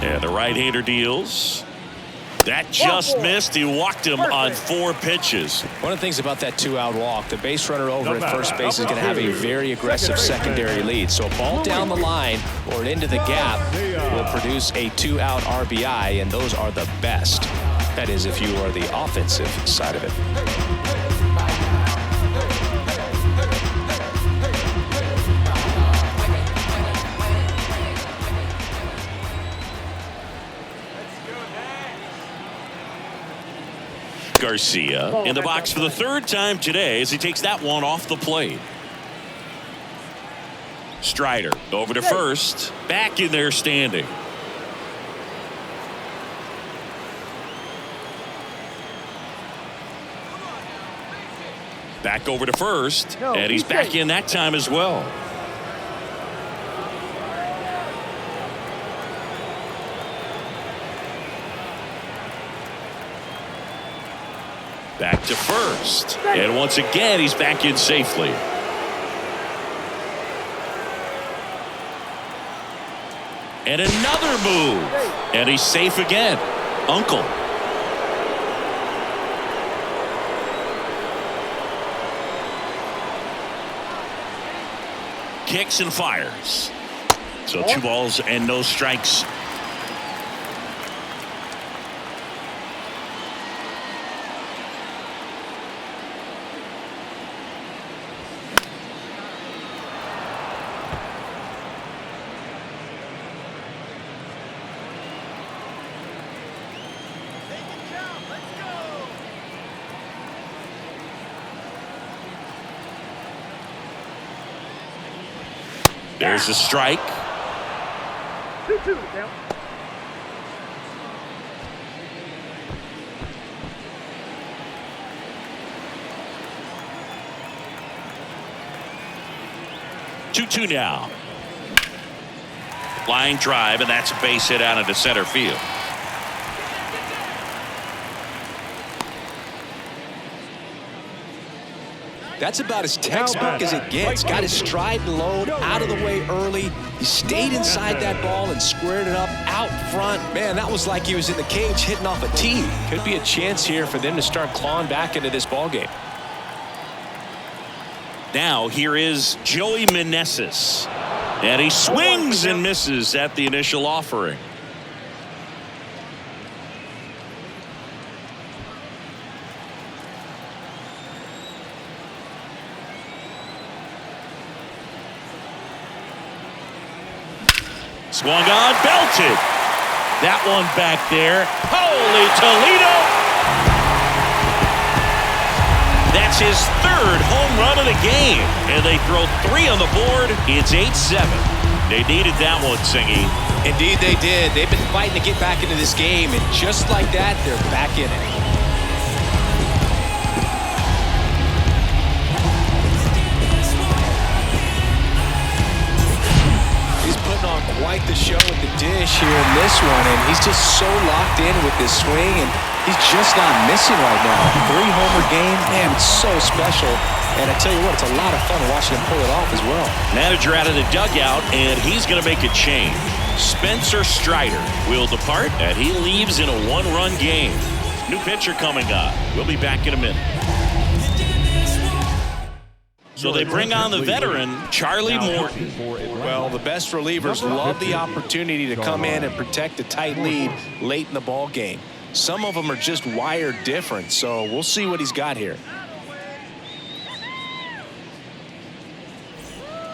And the right-hander deals. That just missed. He walked him on 4 pitches. One of the things about that 2-out walk, the base runner over at first base is going to have a very aggressive secondary lead. So a ball down the line or into the gap will produce a 2-out RBI, and those are the best. That is, if you are the offensive side of it. Garcia in the box for the 3rd time today as he takes that one off the plate. Strider over to first, back in there standing. Back over to first, and he's back in that time as well. Back to first, and once again he's back in safely. And another move, and he's safe again. Uncle. Kicks and fires. So 2 balls and no strikes. There's a strike. 2-2 now. Two now. Line drive, and that's a base hit out into center field. That's about as textbook as it gets. Got his stride and load out of the way early. He stayed inside that ball and squared it up out front. Man, that was like he was in the cage hitting off a tee. Could be a chance here for them to start clawing back into this ball game. Now here is Joey Meneses, and he swings and misses at the initial offering. Swung on, belted. That one back there. Holy Toledo! That's his 3rd home run of the game. And they throw 3 on the board. It's 8-7. They needed that one, Singy. Indeed they did. They've been fighting to get back into this game, and just like that, they're back in it. On quite the show with the dish here in this one, and he's just so locked in with this swing, and he's just not missing right now. 3-homer game, man, it's so special. And I tell you what, it's a lot of fun watching him pull it off as well. Manager out of the dugout, and he's going to make a change. Spencer Strider will depart, and he leaves in a 1-run game. New pitcher coming up. We'll be back in a minute. So they bring on the veteran, Charlie Morton. Well, the best relievers love the opportunity to come in and protect a tight lead late in the ball game. Some of them are just wired different, so we'll see what he's got here.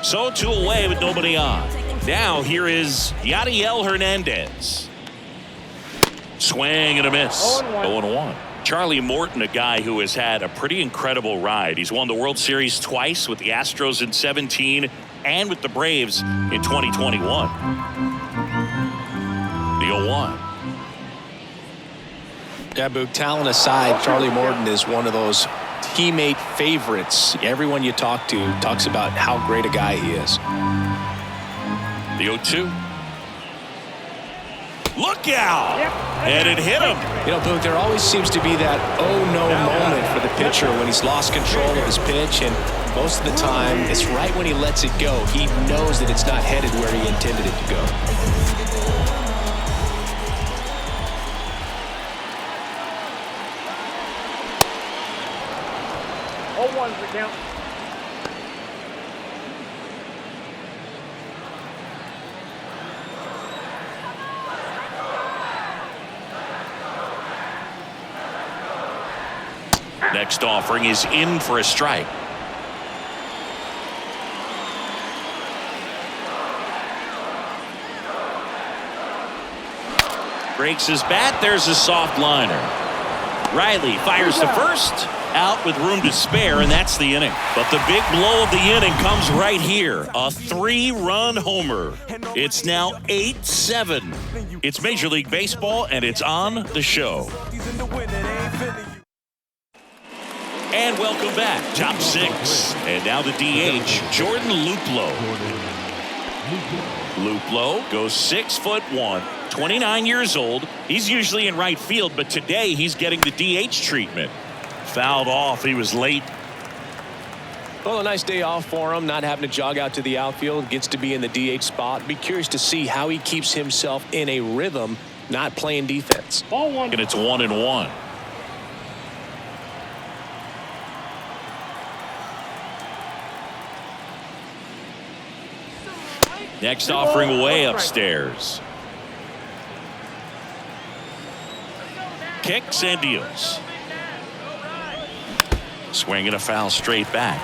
So 2 away with nobody on. Now here is Yadiel Hernandez. Swing and a miss. 0-1. Charlie Morton, a guy who has had a pretty incredible ride. He's won the World Series twice with the Astros in 17 and with the Braves in 2021. The 0-1. Yeah, Boog, talent aside, Charlie Morton is one of those teammate favorites. Everyone you talk to talks about how great a guy he is. The 0-2. Look out! And it hit him. You know, Boog, there always seems to be that oh-no moment for the pitcher when he's lost control of his pitch, and most of the time, it's right when he lets it go. He knows that it's not headed where he intended it to go. All ones the count. Next offering is in for a strike. Breaks his bat. There's a soft liner. Riley fires to first. Out with room to spare, and that's the inning. But the big blow of the inning comes right here. A 3-run homer. It's now 8-7. It's Major League Baseball, and it's on the show. And welcome back. Top 6. And now the DH, Jordan Luplow. Luplow goes 6'1", 29 years old. He's usually in right field, but today he's getting the DH treatment. Fouled off. He was late. Well, a nice day off for him, not having to jog out to the outfield. Gets to be in the DH spot. Be curious to see how he keeps himself in a rhythm, not playing defense. Ball one. And it's 1-1. Next offering way upstairs. Kicks and deals. Swinging a foul straight back.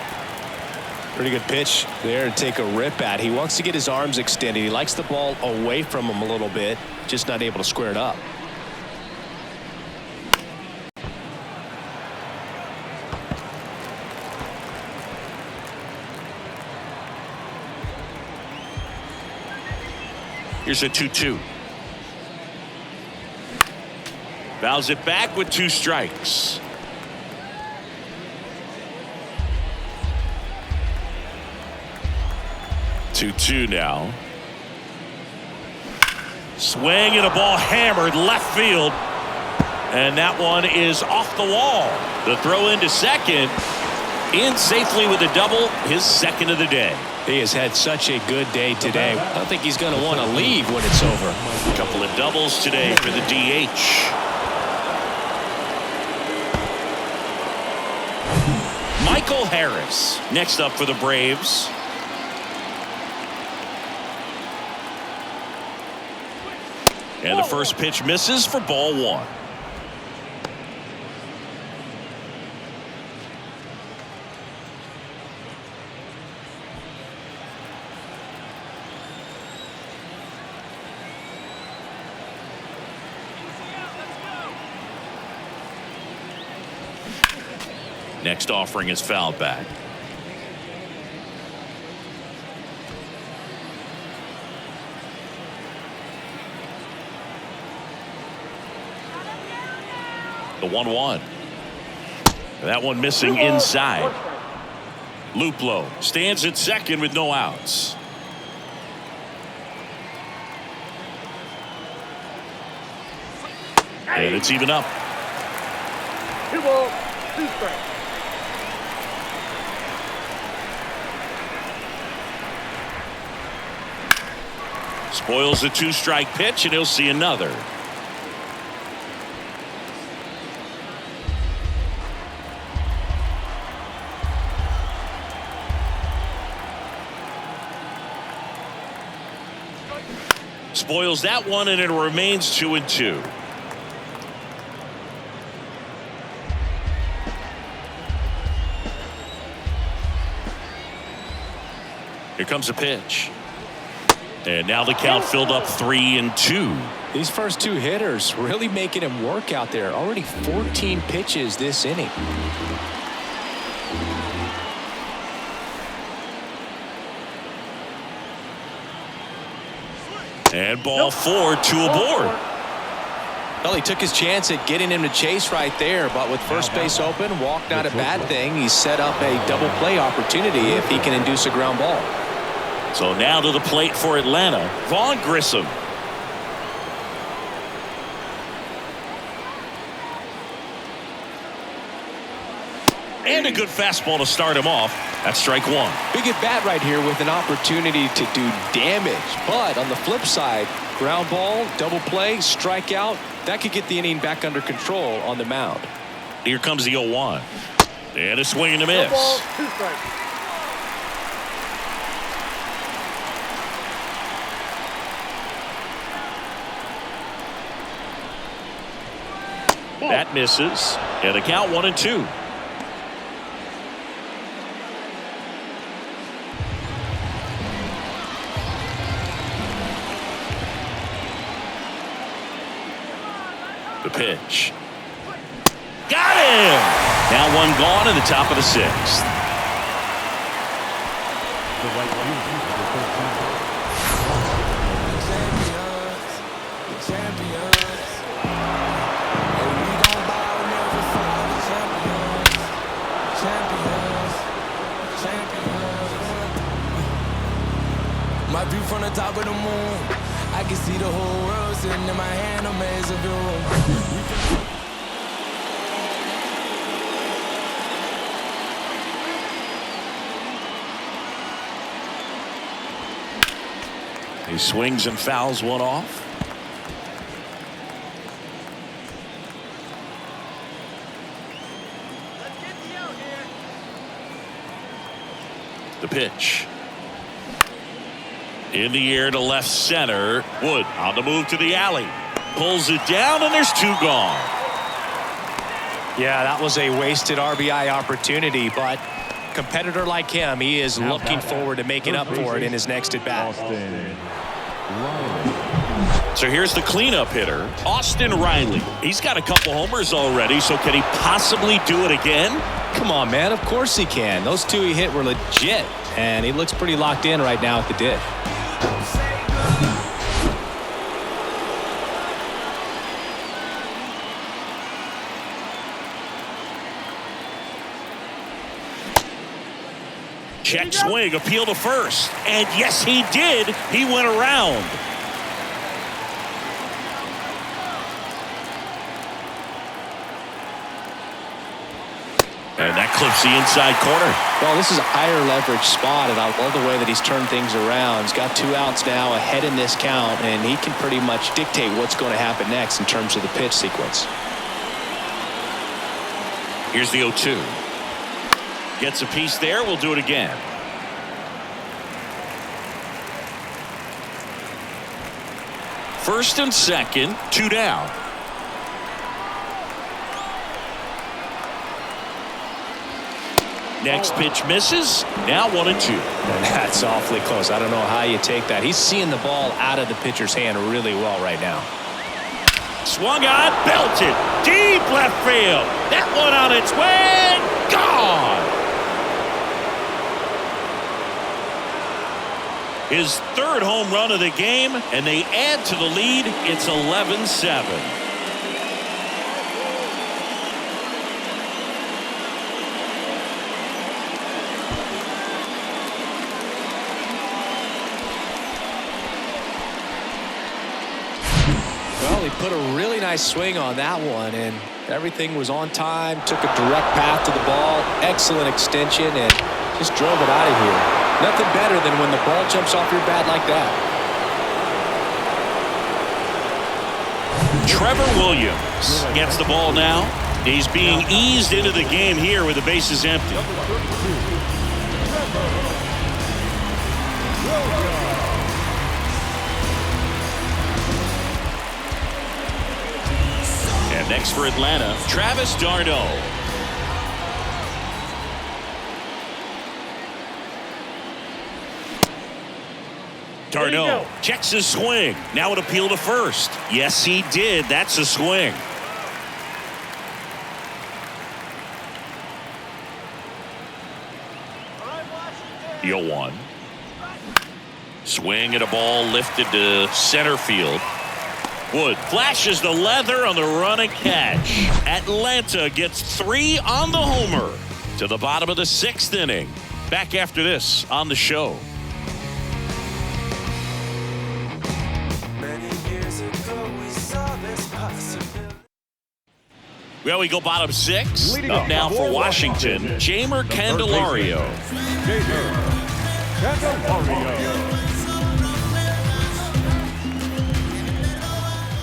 Pretty good pitch there to take a rip at. He wants to get his arms extended. He likes the ball away from him a little bit, just not able to square it up. Here's a 2-2. Fouls it back with 2 strikes. Two now. Swing and a ball hammered left field. And that one is off the wall. The throw into second. In safely with a double, his second of the day. He has had such a good day today. I don't think he's going to want to leave when it's over. A couple of doubles today for the DH. Michael Harris next up for the Braves. And the first pitch misses for ball 1. Next offering is fouled back. The 1-1. That one missing inside. Luplow stands at second with no outs. And it's even up. 2 balls, 2 strikes. Spoils the 2-strike pitch, and he'll see another. Spoils that one, and it remains 2-2. Here comes a pitch. And now the count filled up 3-2. These first 2 hitters really making him work out there. Already 14 pitches this inning. And ball 4, 2 aboard. Well, he took his chance at getting him to chase right there, but with first base open, walk not a bad thing. He set up a double play opportunity if he can induce a ground ball. So now to the plate for Atlanta, Vaughn Grissom. And a good fastball to start him off. That's strike 1. Big at bat right here with an opportunity to do damage. But on the flip side, ground ball, double play, strikeout, that could get the inning back under control on the mound. Here comes the 0-1. And a swing and a No miss. ball, 2 strikes. That misses. And the count 1-2. The pitch. Got him! Now 1 gone in the top of the 6th. The right fielder for the first time. My view from the top of the moon, I can see the whole world sitting in my hand, amazing view. He swings and fouls one off. The pitch. In the air to left center. Wood on the move to the alley. Pulls it down, and there's 2 gone. Yeah, that was a wasted RBI opportunity, but competitor like him, he is looking forward to making up for it in his next at bat. So here's the cleanup hitter, Austin Riley. He's got a couple homers already, so can he possibly do it again? Come on, man. Of course he can. Those 2 he hit were legit, and he looks pretty locked in right now at the dish. Check swing, appeal to first. And yes, he did. He went around. And that clips the inside corner. Well, this is a higher leverage spot, and I love the way that he's turned things around. He's got 2 outs now, ahead in this count, and he can pretty much dictate what's going to happen next in terms of the pitch sequence. Here's the 0-2. Gets a piece there. We'll do it again. First and second, 2 down. Next pitch misses. Now 1-2. That's awfully close. I don't know how you take that. He's seeing the ball out of the pitcher's hand really well right now. Swung on, belted, deep left field. That one on its way, gone. His 3rd home run of the game, and they add to the lead. It's 11-7. Well, he put a really nice swing on that one, and everything was on time. Took a direct path to the ball. Excellent extension, and just drove it out of here. Nothing better than when the ball jumps off your bat like that. Trevor Williams gets the ball now. He's being eased into the game here with the bases empty. And next for Atlanta, Travis d'Arnaud. d'Arnaud checks his swing. Now an appeal to first. Yes, he did. That's a swing. The 0-1. Swing at a ball lifted to center field. Wood flashes the leather on the run and catch. Atlanta gets 3 on the homer to the bottom of the 6th inning. Back after this on the show. Well, we go bottom 6. Up now for Washington, Jeimer Candelario.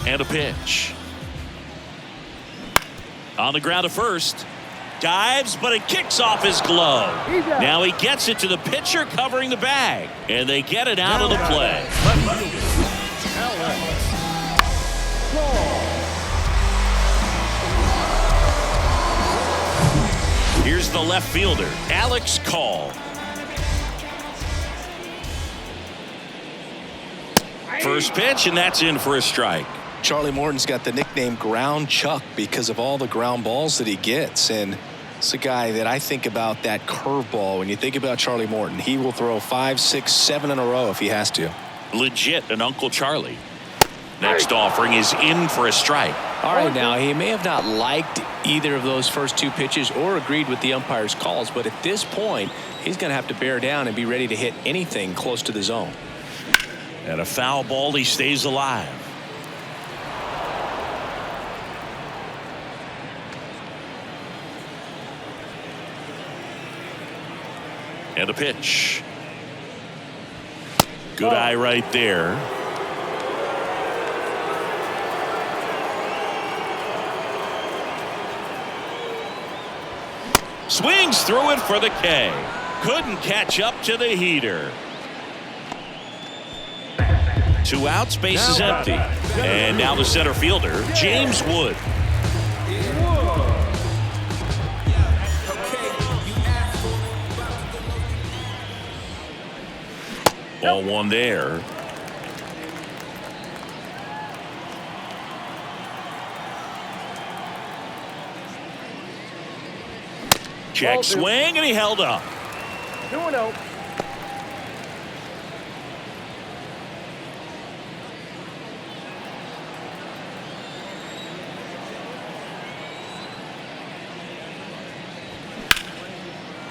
And a pitch. On the ground to first. Dives, but it kicks off his glove. Now he gets it to the pitcher covering the bag. And they get it out of the play. Here's the left fielder, Alex Call. First pitch, and that's in for a strike. Charlie Morton's got the nickname Ground Chuck because of all the ground balls that he gets. And it's a guy that I think about that curveball. When you think about Charlie Morton, he will throw 5, 6, 7 in a row if he has to. Legit an Uncle Charlie. Next offering is in for a strike. All right, now he may have not liked either of those first 2 pitches or agreed with the umpire's calls, but at this point, he's going to have to bear down and be ready to hit anything close to the zone. And a foul ball, he stays alive. And a pitch. Good eye right there. Swings through it for the K. Couldn't catch up to the heater. 2 outs, base is empty. And now the center fielder, James Wood. Ball 1 there. Check swing, and he held up. 2-0.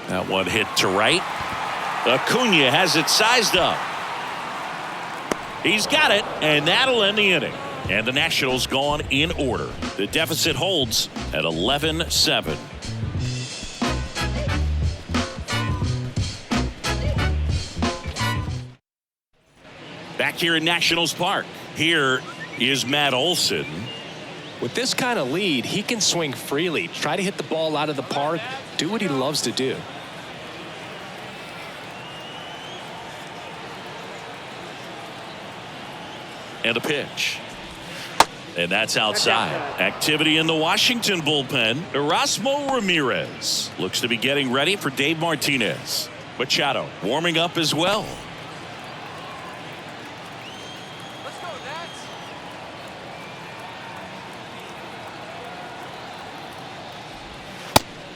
That one hit to right. Acuna has it sized up. He's got it, and that'll end the inning. And the Nationals gone in order. The deficit holds at 11-7. Back here in Nationals Park, here is Matt Olson. With this kind of lead, he can swing freely, try to hit the ball out of the park, do what he loves to do. And a pitch. And that's outside. Activity in the Washington bullpen. Erasmo Ramirez looks to be getting ready for Dave Martinez. Machado warming up as well. Let's go, Nats.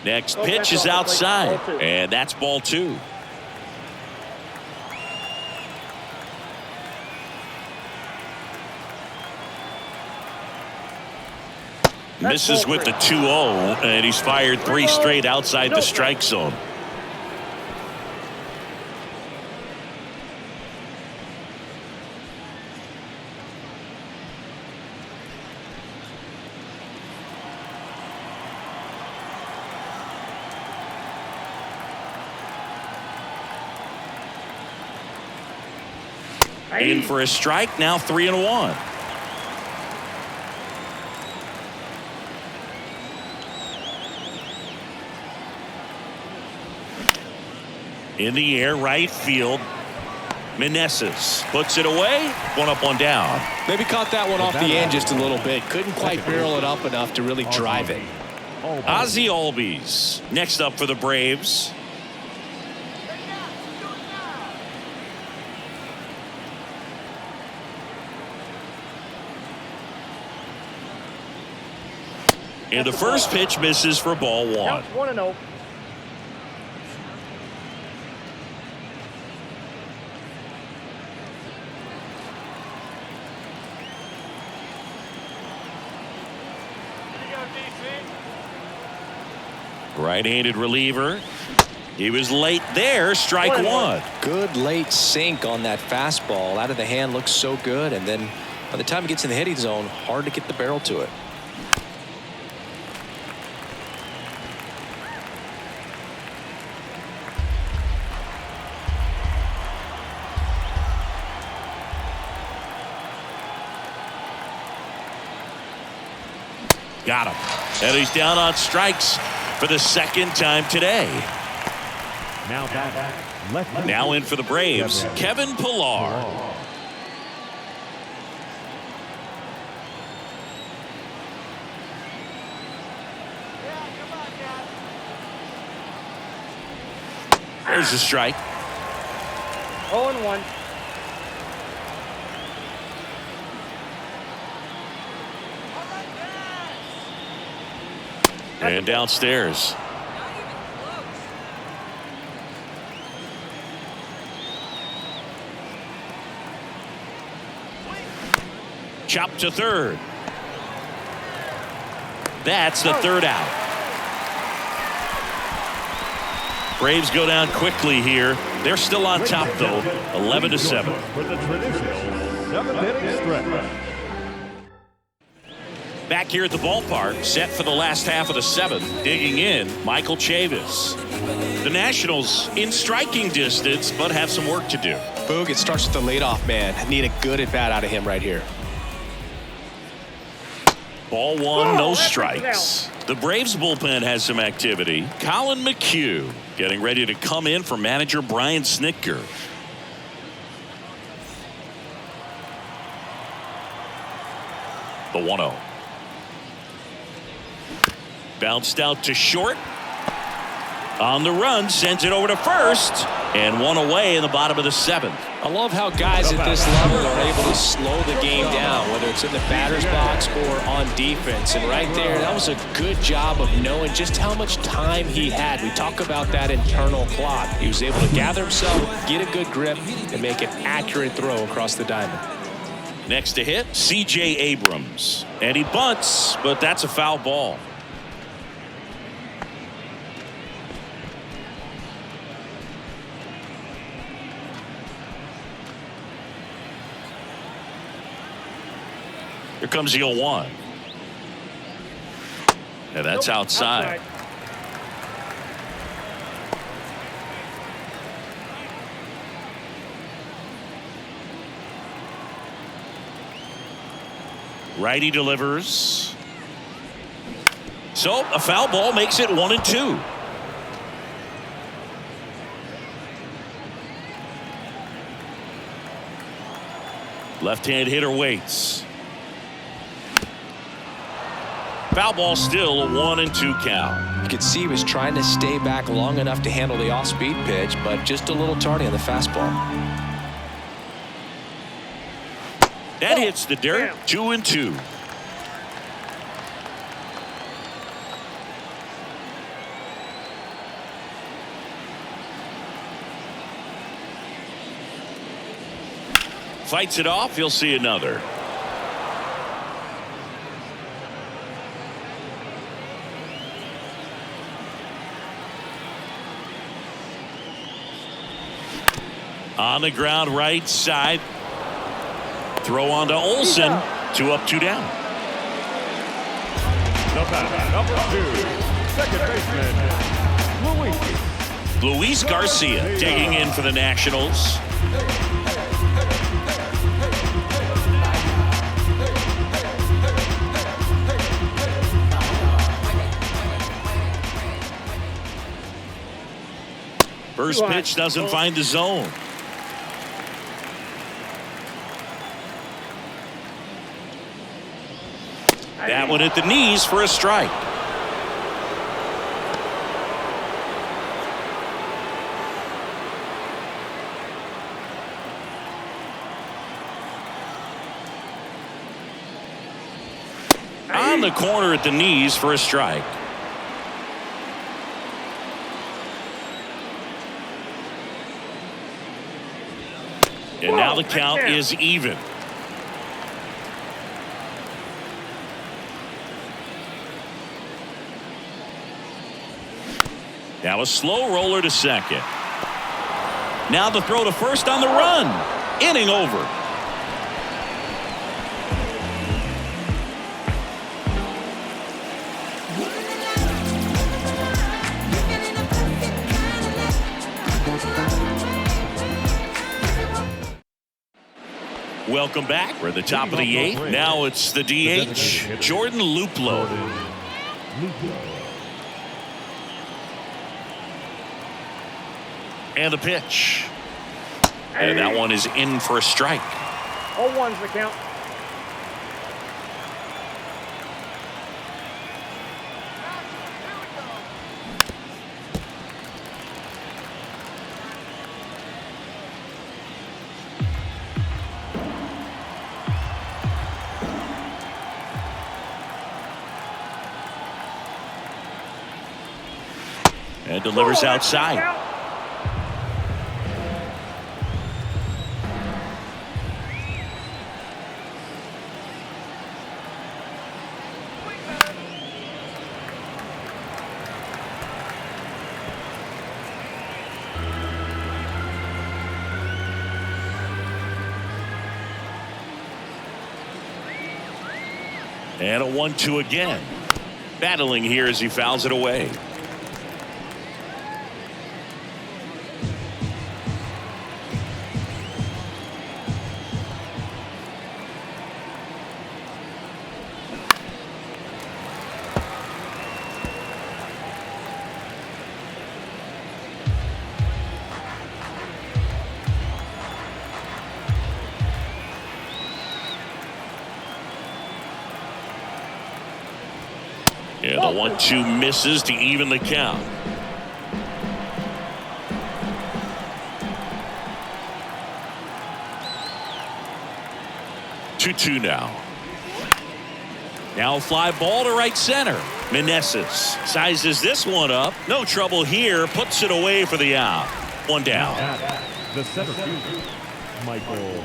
Next pitch is outside. And that's ball 2. Misses with the 2-0, and he's fired 3 straight outside the strike zone. In for a strike, now 3-1. In the air, right field. Meneses puts it away. 1 up, 1 down. Maybe caught that one off the end just a little bit. Couldn't quite barrel it up enough to really drive it. Ozzie Albies next up for the Braves. And the first pitch misses for ball 1. 1-0. Right-handed reliever. He was late there. Strike 1. Good late sink on that fastball. Out of the hand looks so good. And then by the time it gets in the hitting zone, hard to get the barrel to it. Got him. And he's down on strikes. for the second time today. Now back. Left. Now in for the Braves, Kevin Pillar. There's a strike. 0-1. And downstairs. Chop to third. That's the third out. Braves go down quickly here. They're still on top, though, 11-7. For the traditional 7th-inning stretch. Back here at the ballpark, set for the last half of the 7th. Digging in, Michael Chavis. The Nationals in striking distance, but have some work to do. Boog, it starts with the leadoff man. Need a good at bat out of him right here. Ball one, no strikes. The Braves bullpen has some activity. Colin McHugh getting ready to come in for manager Brian Snitker. The 1-0. Bounced out to short. On the run, sends it over to first. And one away in the bottom of the 7th. I love how guys at this level are able to slow the game down, whether it's in the batter's box or on defense. And right there, that was a good job of knowing just how much time he had. We talk about that internal clock. He was able to gather himself, get a good grip, and make an accurate throw across the diamond. Next to hit, C.J. Abrams. And he bunts, but that's a foul ball. Here comes the 0-1. And that's outside. Righty delivers. So a foul ball makes it 1-2. Left-hand hitter waits. Foul ball, still a 1-2 count. You could see he was trying to stay back long enough to handle the off-speed pitch, but just a little tardy on the fastball. That hits the dirt. 2-2. Fights it off. He'll see another. On the ground, right side. Throw on to Olsen. 2 up, 2 down. The batter, number 2, second baseman, Luis Garcia taking in for the Nationals. First pitch doesn't find the zone. That one at the knees for a strike. On the corner at the knees for a strike. And now the count is even. Now a slow roller to second. Now the throw to first on the run. Inning over. Welcome back. We're at the top of the 8th. Now it's the DH, Jordan Luplow. And the pitch. And that one is in for a strike. 0-1's the count. And delivers outside. And a 1-2 again. Battling here as he fouls it away. Yeah, the 1-2 misses to even the count. Two now. Now a fly ball to right center. Meneses sizes this one up. No trouble here. Puts it away for the out. One down. The center fielder, Michael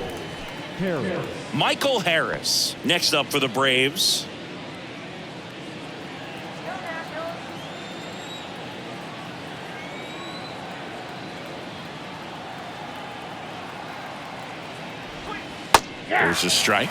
Harris. Michael Harris next up for the Braves. There's a strike.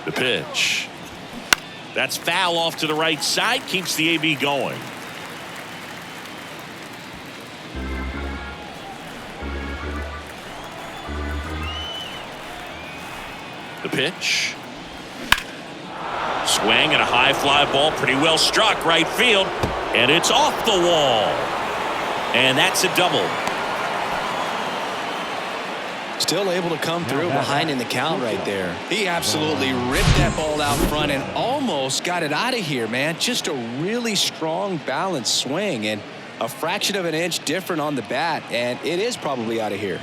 The pitch. That's foul off to the right side. Keeps the AB going. The pitch. Swing and a high fly ball. Pretty well struck right field. And it's off the wall. And that's a double. Still able to come through behind in the count right there. He absolutely ripped that ball out front and almost got it out of here, man. Just a really strong, balanced swing and a fraction of an inch different on the bat, and it is probably out of here.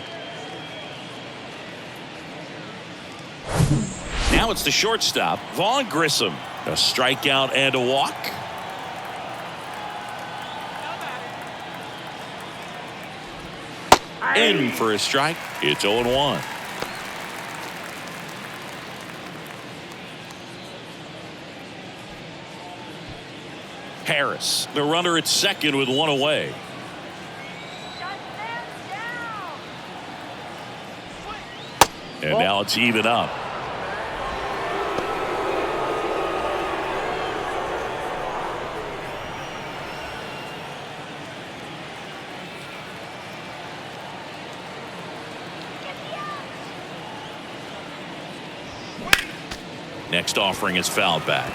Now it's the shortstop, Vaughn Grissom. A strikeout and a walk. In for a strike. It's 0-1. Harris, the runner at second with one away. And now it's even up. Next offering is fouled back.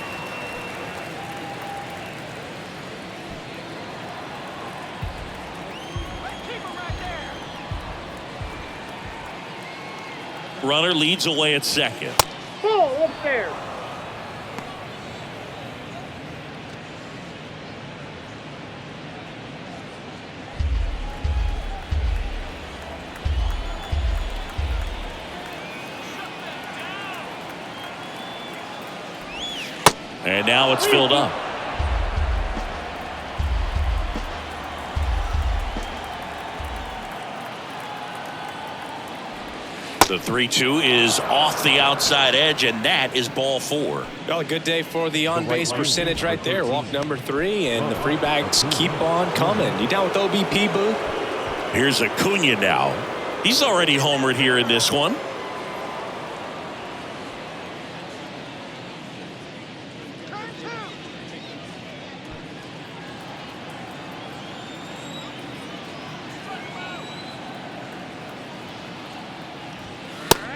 Runner leads away at second. Pull upstairs. And now it's filled up. The 3-2 is off the outside edge, and that is ball 4. Well, a good day for the on-base percentage right there. Walk number 3, and the free bags keep on coming. You down with OBP, Boo? Here's Acuna now. He's already homered here in this one.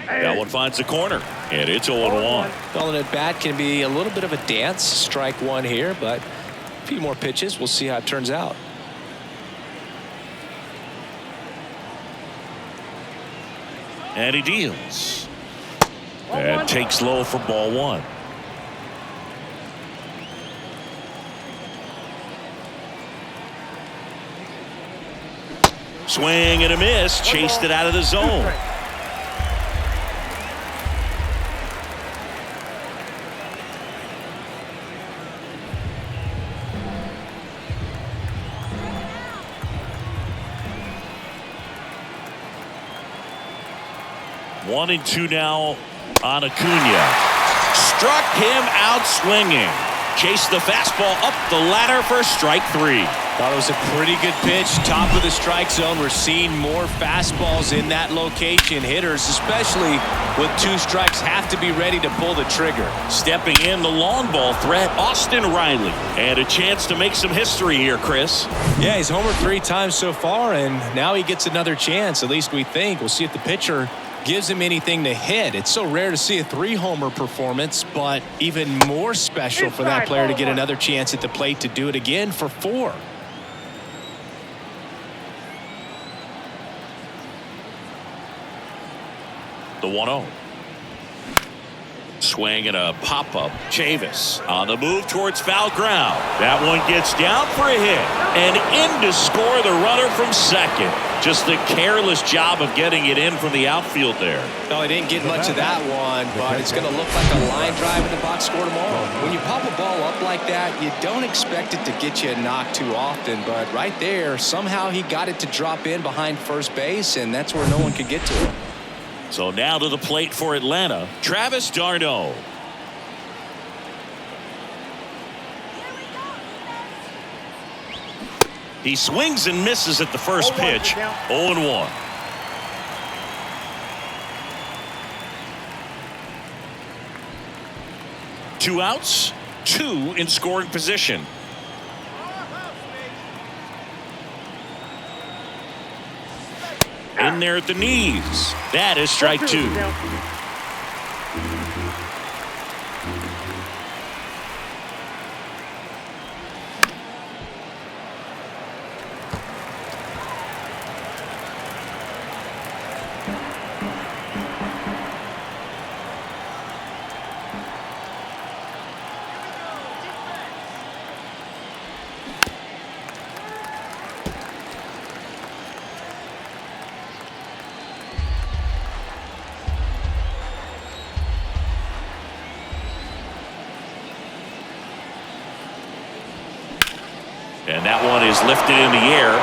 That one finds the corner, and it's 0-1. Calling it bat can be a little bit of a dance. Strike one here, but a few more pitches. We'll see how it turns out. And he deals. And takes low for ball one. Swing and a miss. Chased it out of the zone. One and two now on Acuna. Struck him out swinging. Chased the fastball up the ladder for strike three. Thought it was a pretty good pitch. Top of the strike zone. We're seeing more fastballs in that location. Hitters, especially with two strikes, have to be ready to pull the trigger. Stepping in the long ball threat, Austin Riley. And a chance to make some history here, Chris. Yeah, he's homered 3 times so far, and now he gets another chance. At least we think. We'll see if the pitcher gives him anything to hit. It's so rare to see a 3-homer performance, but even more special for that player to get another chance at the plate to do it again for 4. The 1-0. Swing and a pop-up. Chavis on the move towards foul ground. That one gets down for a hit. And in to score the runner from second. Just the careless job of getting it in from the outfield there. No, he didn't get much of that one, but it's going to look like a line drive in the box score tomorrow. When you pop a ball up like that, you don't expect it to get you a knock too often, but right there, somehow he got it to drop in behind first base, and that's where no one could get to him. So now to the plate for Atlanta, Travis d'Arnaud. He swings and misses at the first pitch. 0-1. Two outs, 2 in scoring position. In there at the knees. That is strike 2. And that one is lifted in the air.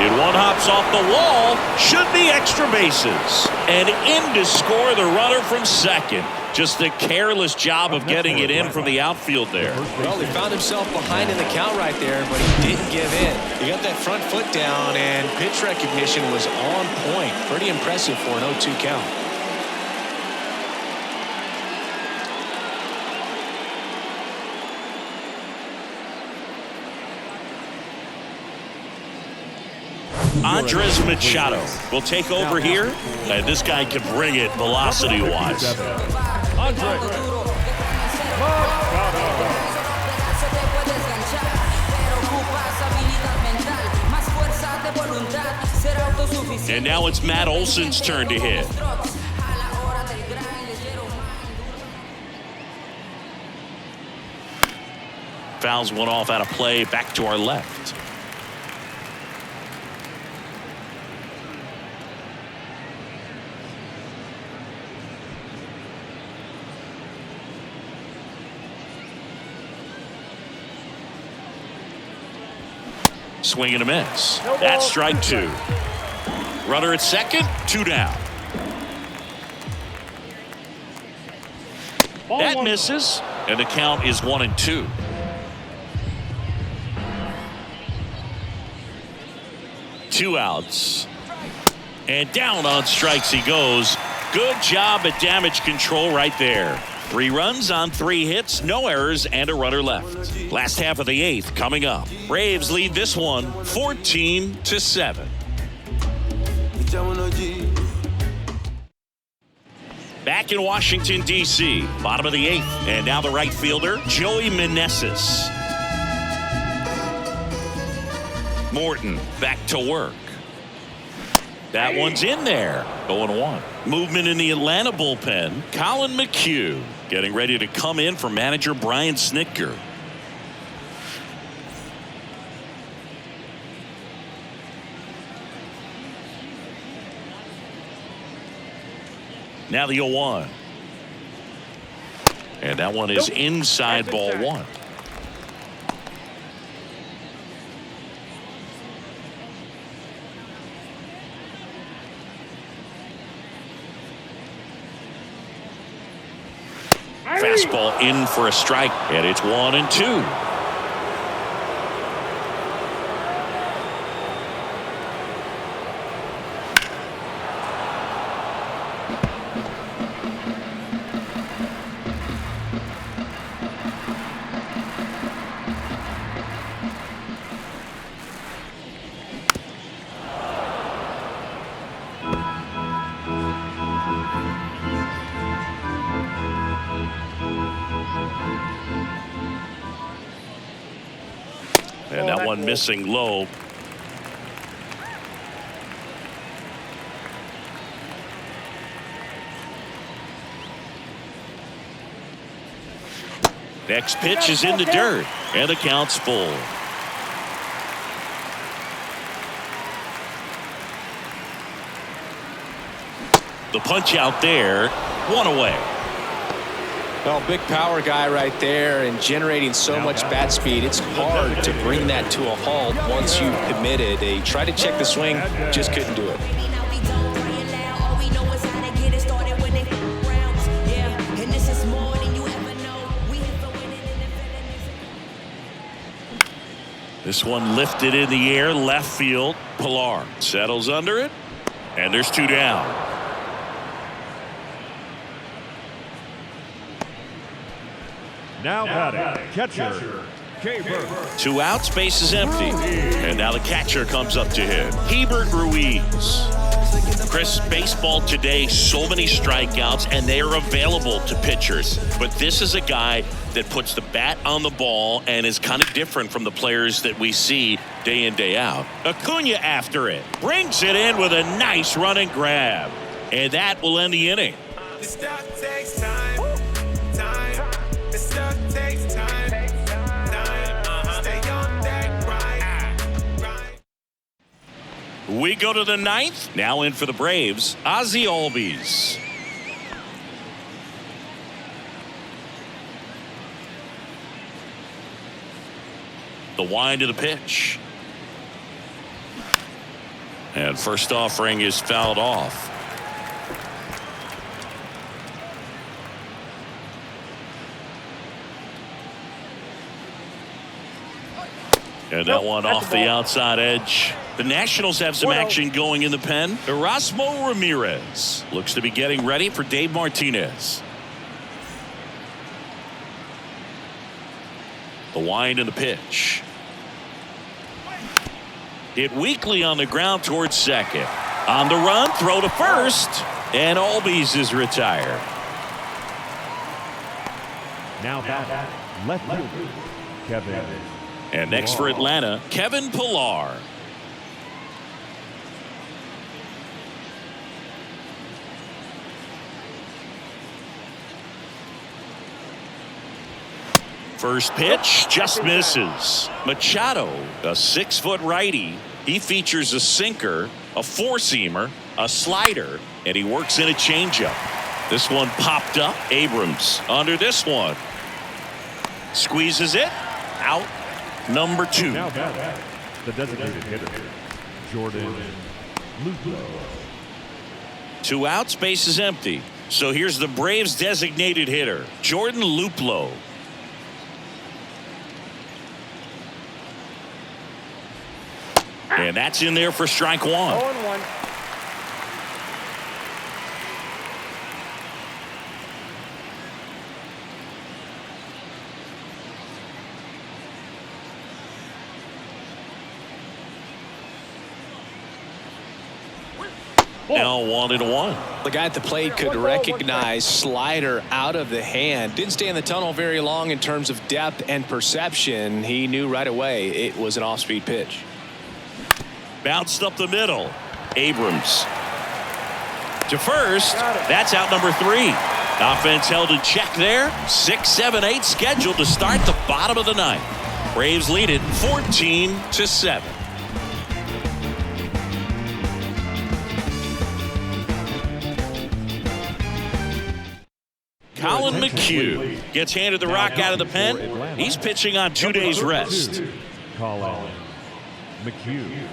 And one hops off the wall. Should be extra bases. And in to score the runner from second. Just a careless job of getting it in from the outfield there. Well, he found himself behind in the count right there, but he didn't give in. He got that front foot down, and pitch recognition was on point. Pretty impressive for an 0-2 count. Andres Machado will take over here, and this guy can bring it velocity-wise. Andres Machado. And now it's Matt Olson's turn to hit. Fouls one off out of play, back to our left. Swing and a miss. That's strike 2. Runner at second, 2 down. That misses, and the count is 1-2. 2 outs. And down on strikes he goes. Good job at damage control right there. 3 runs on 3 hits, no errors, and a runner left. Last half of the 8th coming up. Braves lead this one 14-7. Back in Washington, D.C., bottom of the 8th, and now the right fielder, Joey Meneses. Morton back to work. That one's in there. 0-1. Movement in the Atlanta bullpen. Colin McHugh getting ready to come in for manager Brian Snitker. Now the 0-1. And that one is inside ball 1. Fastball in for a strike, and it's 1-2. And that one missing low. Next pitch is in the dirt, and the count's full. The punch out there, 1 away. Well, big power guy right there and generating so much bat speed. It's hard to bring that to a halt once you've committed. They tried to check the swing, just couldn't do it. This one lifted in the air, left field. Pilar settles under it, and there's 2 down. Now batting, catcher, Hebert. 2 outs, base is empty. And now the catcher comes up to hit. Hebert Ruiz. Chris, baseball today, so many strikeouts, and they are available to pitchers. But this is a guy that puts the bat on the ball and is kind of different from the players that we see day in, day out. Acuna after it. Brings it in with a nice run and grab. And that will end the inning. This stuff takes time. This stuff takes time. Stay on that grind. We go to the 9th. Now in for the Braves, Ozzie Albies. The wind of the pitch. And first offering is fouled off. And that one off the outside edge. The Nationals have some action going in the pen. Erasmo Ramirez looks to be getting ready for Dave Martinez. The wind and the pitch. Hit weakly on the ground towards second. On the run, throw to first. And Albies is retired. Now batting, left fielder, Kevin. And next for Atlanta, Kevin Pilar. First pitch just misses. Machado, a 6-foot righty. He features a sinker, a 4-seamer, a slider, and he works in a changeup. This one popped up. Abrams under this one. Squeezes it. Out. Number 2. Now batting, the designated hitter, Jordan Luplow. 2 outs, base is empty. So here's the Braves designated hitter, Jordan Luplow. And that's in there for strike 1. 0-1. Now 1-1. The guy at the plate could recognize slider out of the hand. Didn't stay in the tunnel very long in terms of depth and perception. He knew right away it was an off-speed pitch. Bounced up the middle. Abrams to first. That's out number 3. Offense held in check there. 6, 7, 8 scheduled to start the bottom of the ninth. Braves lead it 14-7. Colin McHugh gets handed the rock out of the pen. He's pitching on 2 days rest. Colin McHugh.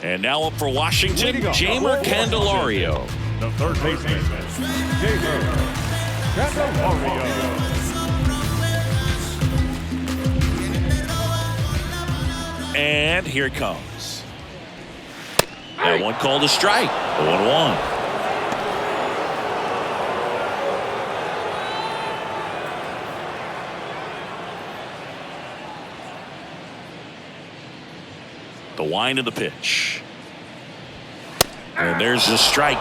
And now up for Washington, Jeimer Candelario. The third baseman, Jeimer Candelario. And here it comes. That one called a strike. 0-1. The wind of the pitch. And there's the strike.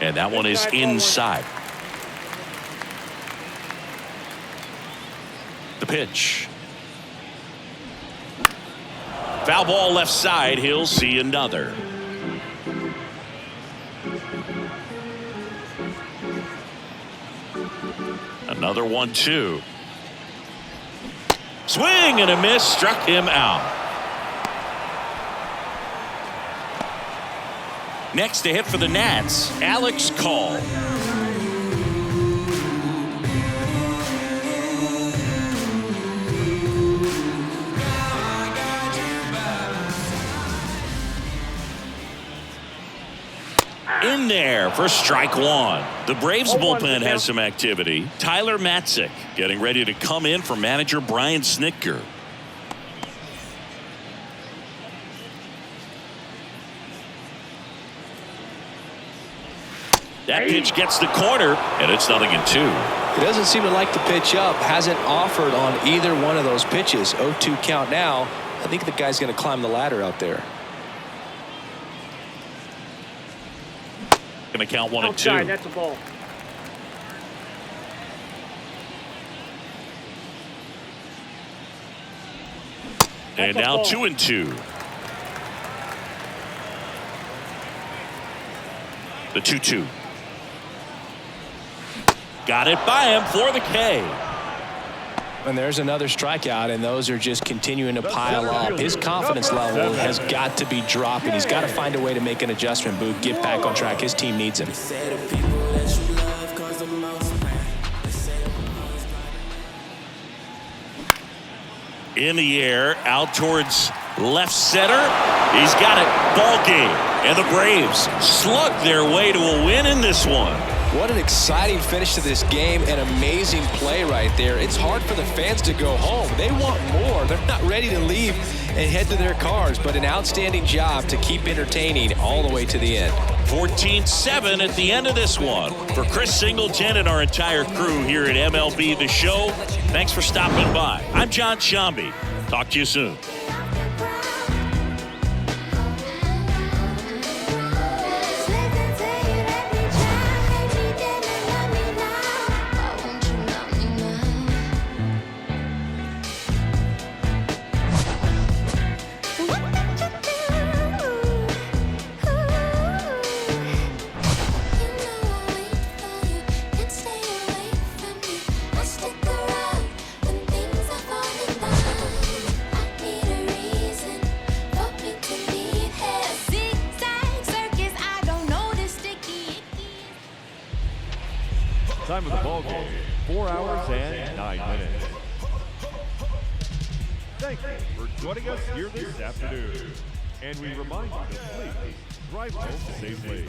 And that one is inside. The pitch. Foul ball left side. He'll see another. Another 1-2. Swing and a miss. Struck him out. Next to hit for the Nats, Alex Call. In there for strike 1. The Braves bullpen has some activity. Tyler Matzik getting ready to come in for manager Brian Snitker. That pitch gets the corner, and it's 0-2. He doesn't seem to like the pitch up. Hasn't offered on either one of those pitches. 0-2 count now. I think the guy's going to climb the ladder out there. Going to count 1 and 2. Outside, that's a ball. And now 2 and 2. The 2-2. Got it by him for the K. And there's another strikeout, and those are just continuing to pile up. His confidence level has got to be dropping. He's got to find a way to make an adjustment, Boog, get back on track. His team needs him. In the air, out towards left center. He's got it. Ball game. And the Braves slug their way to a win in this one. What an exciting finish to this game. An amazing play right there. It's hard for the fans to go home. They want more. They're not ready to leave and head to their cars, but an outstanding job to keep entertaining all the way to the end. 14-7 at the end of this one. For Chris Singleton and our entire crew here at MLB The Show, thanks for stopping by. I'm John Shambi. Talk to you soon. Time of the ball game, 4 hours and 9 minutes. Thank you for joining us here this afternoon. And we remind you to please drive home safely.